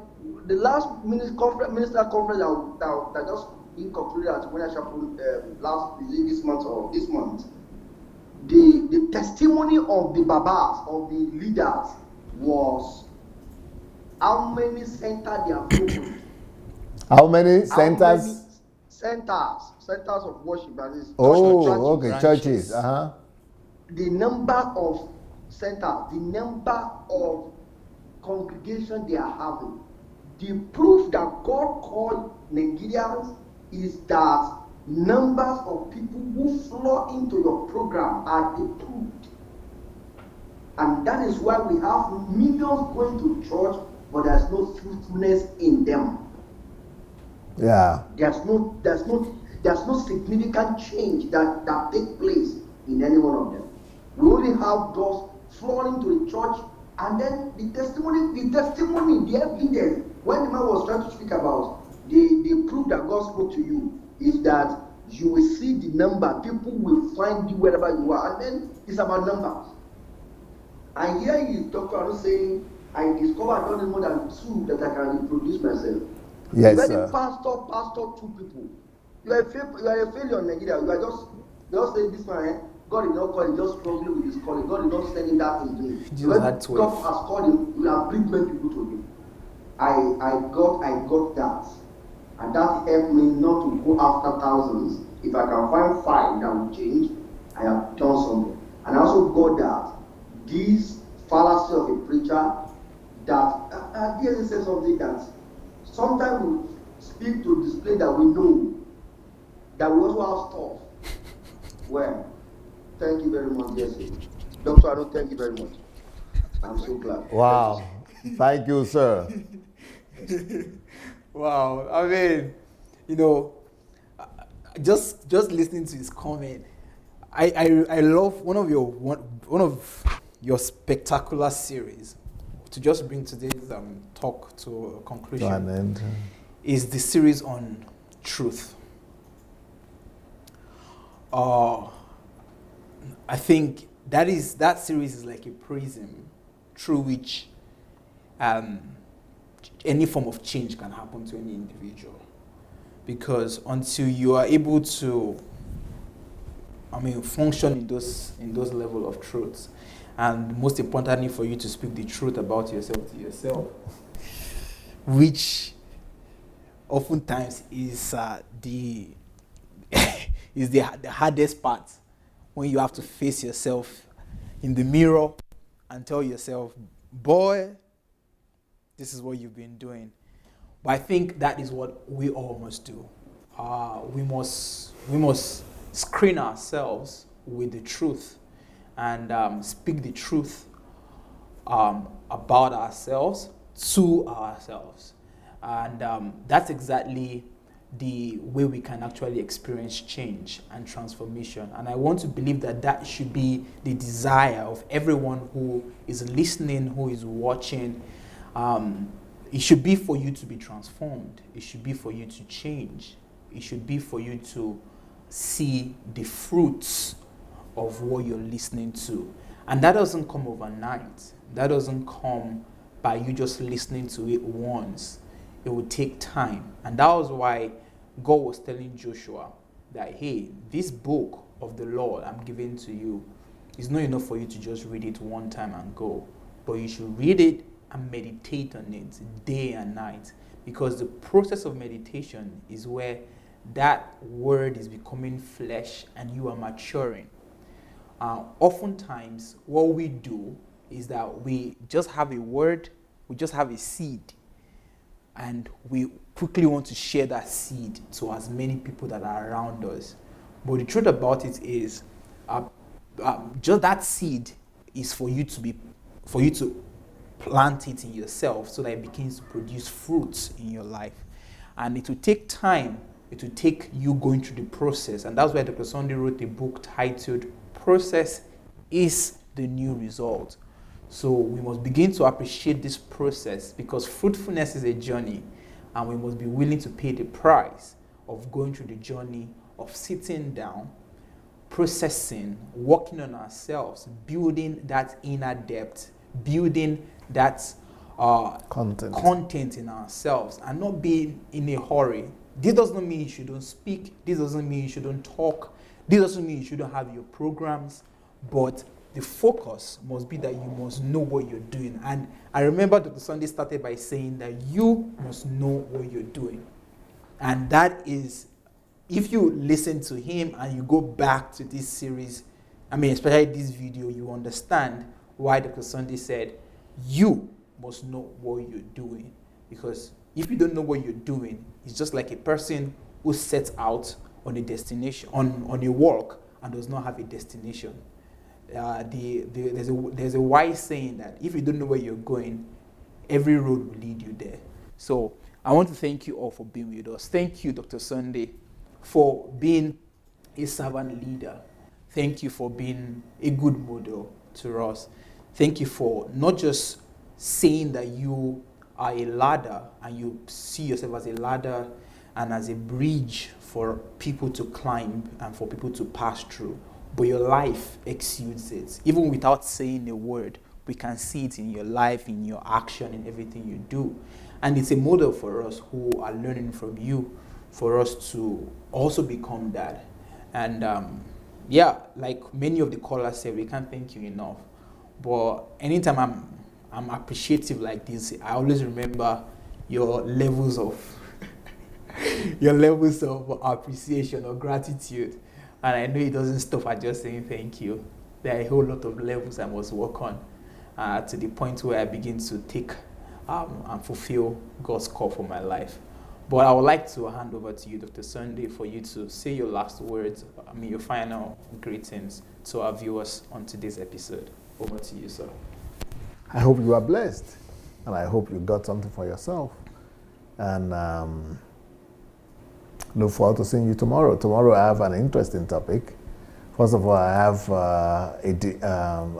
the last minister conference that just being concluded at Winner Chapel this month, the testimony of the babas, of the leaders, was how many centers they have opened. How many centers? Centers of worship, that is. Churches. The number of centers, the number of congregation they are having. The proof that God called Nigerians is that numbers of people who flow into your program are approved. And that is why we have millions going to church, but there's no fruitfulness in them. Yeah. There's no significant change that takes place in any one of them. We only have those flowing to the church, and then the testimony, the evidence. When the man was trying to speak about the proof that God spoke to you, is that you will see the number. People will find you wherever you are, and then it's about numbers. And here is Dr. Anu saying, "I discovered I don't know more than two that I can reproduce myself." Yes, when sir. the pastor two people, you are a failure in Nigeria. You are just saying this man, God did not call him, just struggling with his calling. God did not send him that in vain. When God has called him, you have bring many people to him. I got that. And that helped me not to go after thousands. If I can find 5 that will change, I have done something. And I also got that this fallacy of a preacher, that DSA says something that sometimes we speak to display that we know, that we also have stuff. Well, thank you very much, DSA. Dr. Anu, thank you very much. I'm so glad. Wow. Thank you, sir. Wow. I mean, just listening to his comment, I love one of your spectacular series. To just bring today's talk to a conclusion, is the series on truth. I think that series is like a prism through which any form of change can happen to any individual. Because until you are able to, function in those level of truths, and most importantly for you to speak the truth about yourself to yourself, which oftentimes is the hardest part, when you have to face yourself in the mirror and tell yourself, boy, this is what you've been doing. But I think that is what we all must do. We must screen ourselves with the truth and speak the truth about ourselves to ourselves. And that's exactly the way we can actually experience change and transformation. And I want to believe that should be the desire of everyone who is listening, who is watching. It should be for you to be transformed. It should be for you to change. It should be for you to see the fruits of what you're listening to. And that doesn't come overnight. That doesn't come by you just listening to it once. It will take time. And that was why God was telling Joshua that, hey, this book of the Lord I'm giving to you, it's not enough for you to just read it one time and go, but you should read it and meditate on it day and night, because the process of meditation is where that word is becoming flesh and you are maturing. Oftentimes, what we do is that we just have a word, we just have a seed, and we quickly want to share that seed to as many people that are around us. But the truth about it is, just that seed is for you to plant it in yourself so that it begins to produce fruits in your life. And it will take time. It will take you going through the process. And that's why Dr. Sunday wrote a book titled Process is the New Result. So we must begin to appreciate this process, because fruitfulness is a journey, and we must be willing to pay the price of going through the journey of sitting down, processing, working on ourselves, building that inner depth, building that content in ourselves, and not being in a hurry. This does not mean you shouldn't speak. This doesn't mean you shouldn't talk. This doesn't mean you shouldn't have your programs. But the focus must be that you must know what you're doing. And I remember Dr. Sunday started by saying that you must know what you're doing. And that is, if you listen to him and you go back to this series, especially this video, you understand why Dr. Sunday said, you must know what you're doing. Because if you don't know what you're doing, it's just like a person who sets out on a destination, on a walk, and does not have a destination. There's a wise saying that if you don't know where you're going, every road will lead you there. So I want to thank you all for being with us. Thank you, Dr. Sunday, for being a servant leader. Thank you for being a good model to us. Thank you for not just saying that you are a ladder and you see yourself as a ladder and as a bridge for people to climb and for people to pass through, but your life exudes it. Even without saying a word, we can see it in your life, in your action, in everything you do. And it's a model for us who are learning from you, for us to also become that. And like many of the callers said, we can't thank you enough. But anytime I'm appreciative like this, I always remember your levels of appreciation or gratitude. And I know it doesn't stop at just saying thank you. There are a whole lot of levels I must work on to the point where I begin to take and fulfill God's call for my life. But I would like to hand over to you, Dr. Sunday, for you to say your last words, your final greetings to our viewers on today's episode. Over to you, sir. I hope you are blessed, and I hope you got something for yourself. And look forward to seeing you tomorrow. Tomorrow I have an interesting topic. First of all, I have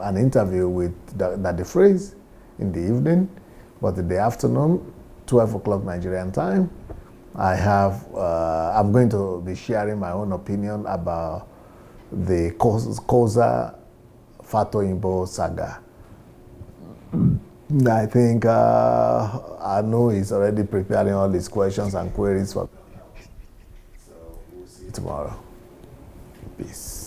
an interview with Daddy Phrase in the evening, but in the afternoon, 12 o'clock Nigerian time, I'm going to be sharing my own opinion about the Koza Fatoyinbo saga. I think I know he's already preparing all his questions and queries for me. So we'll see you tomorrow. Peace.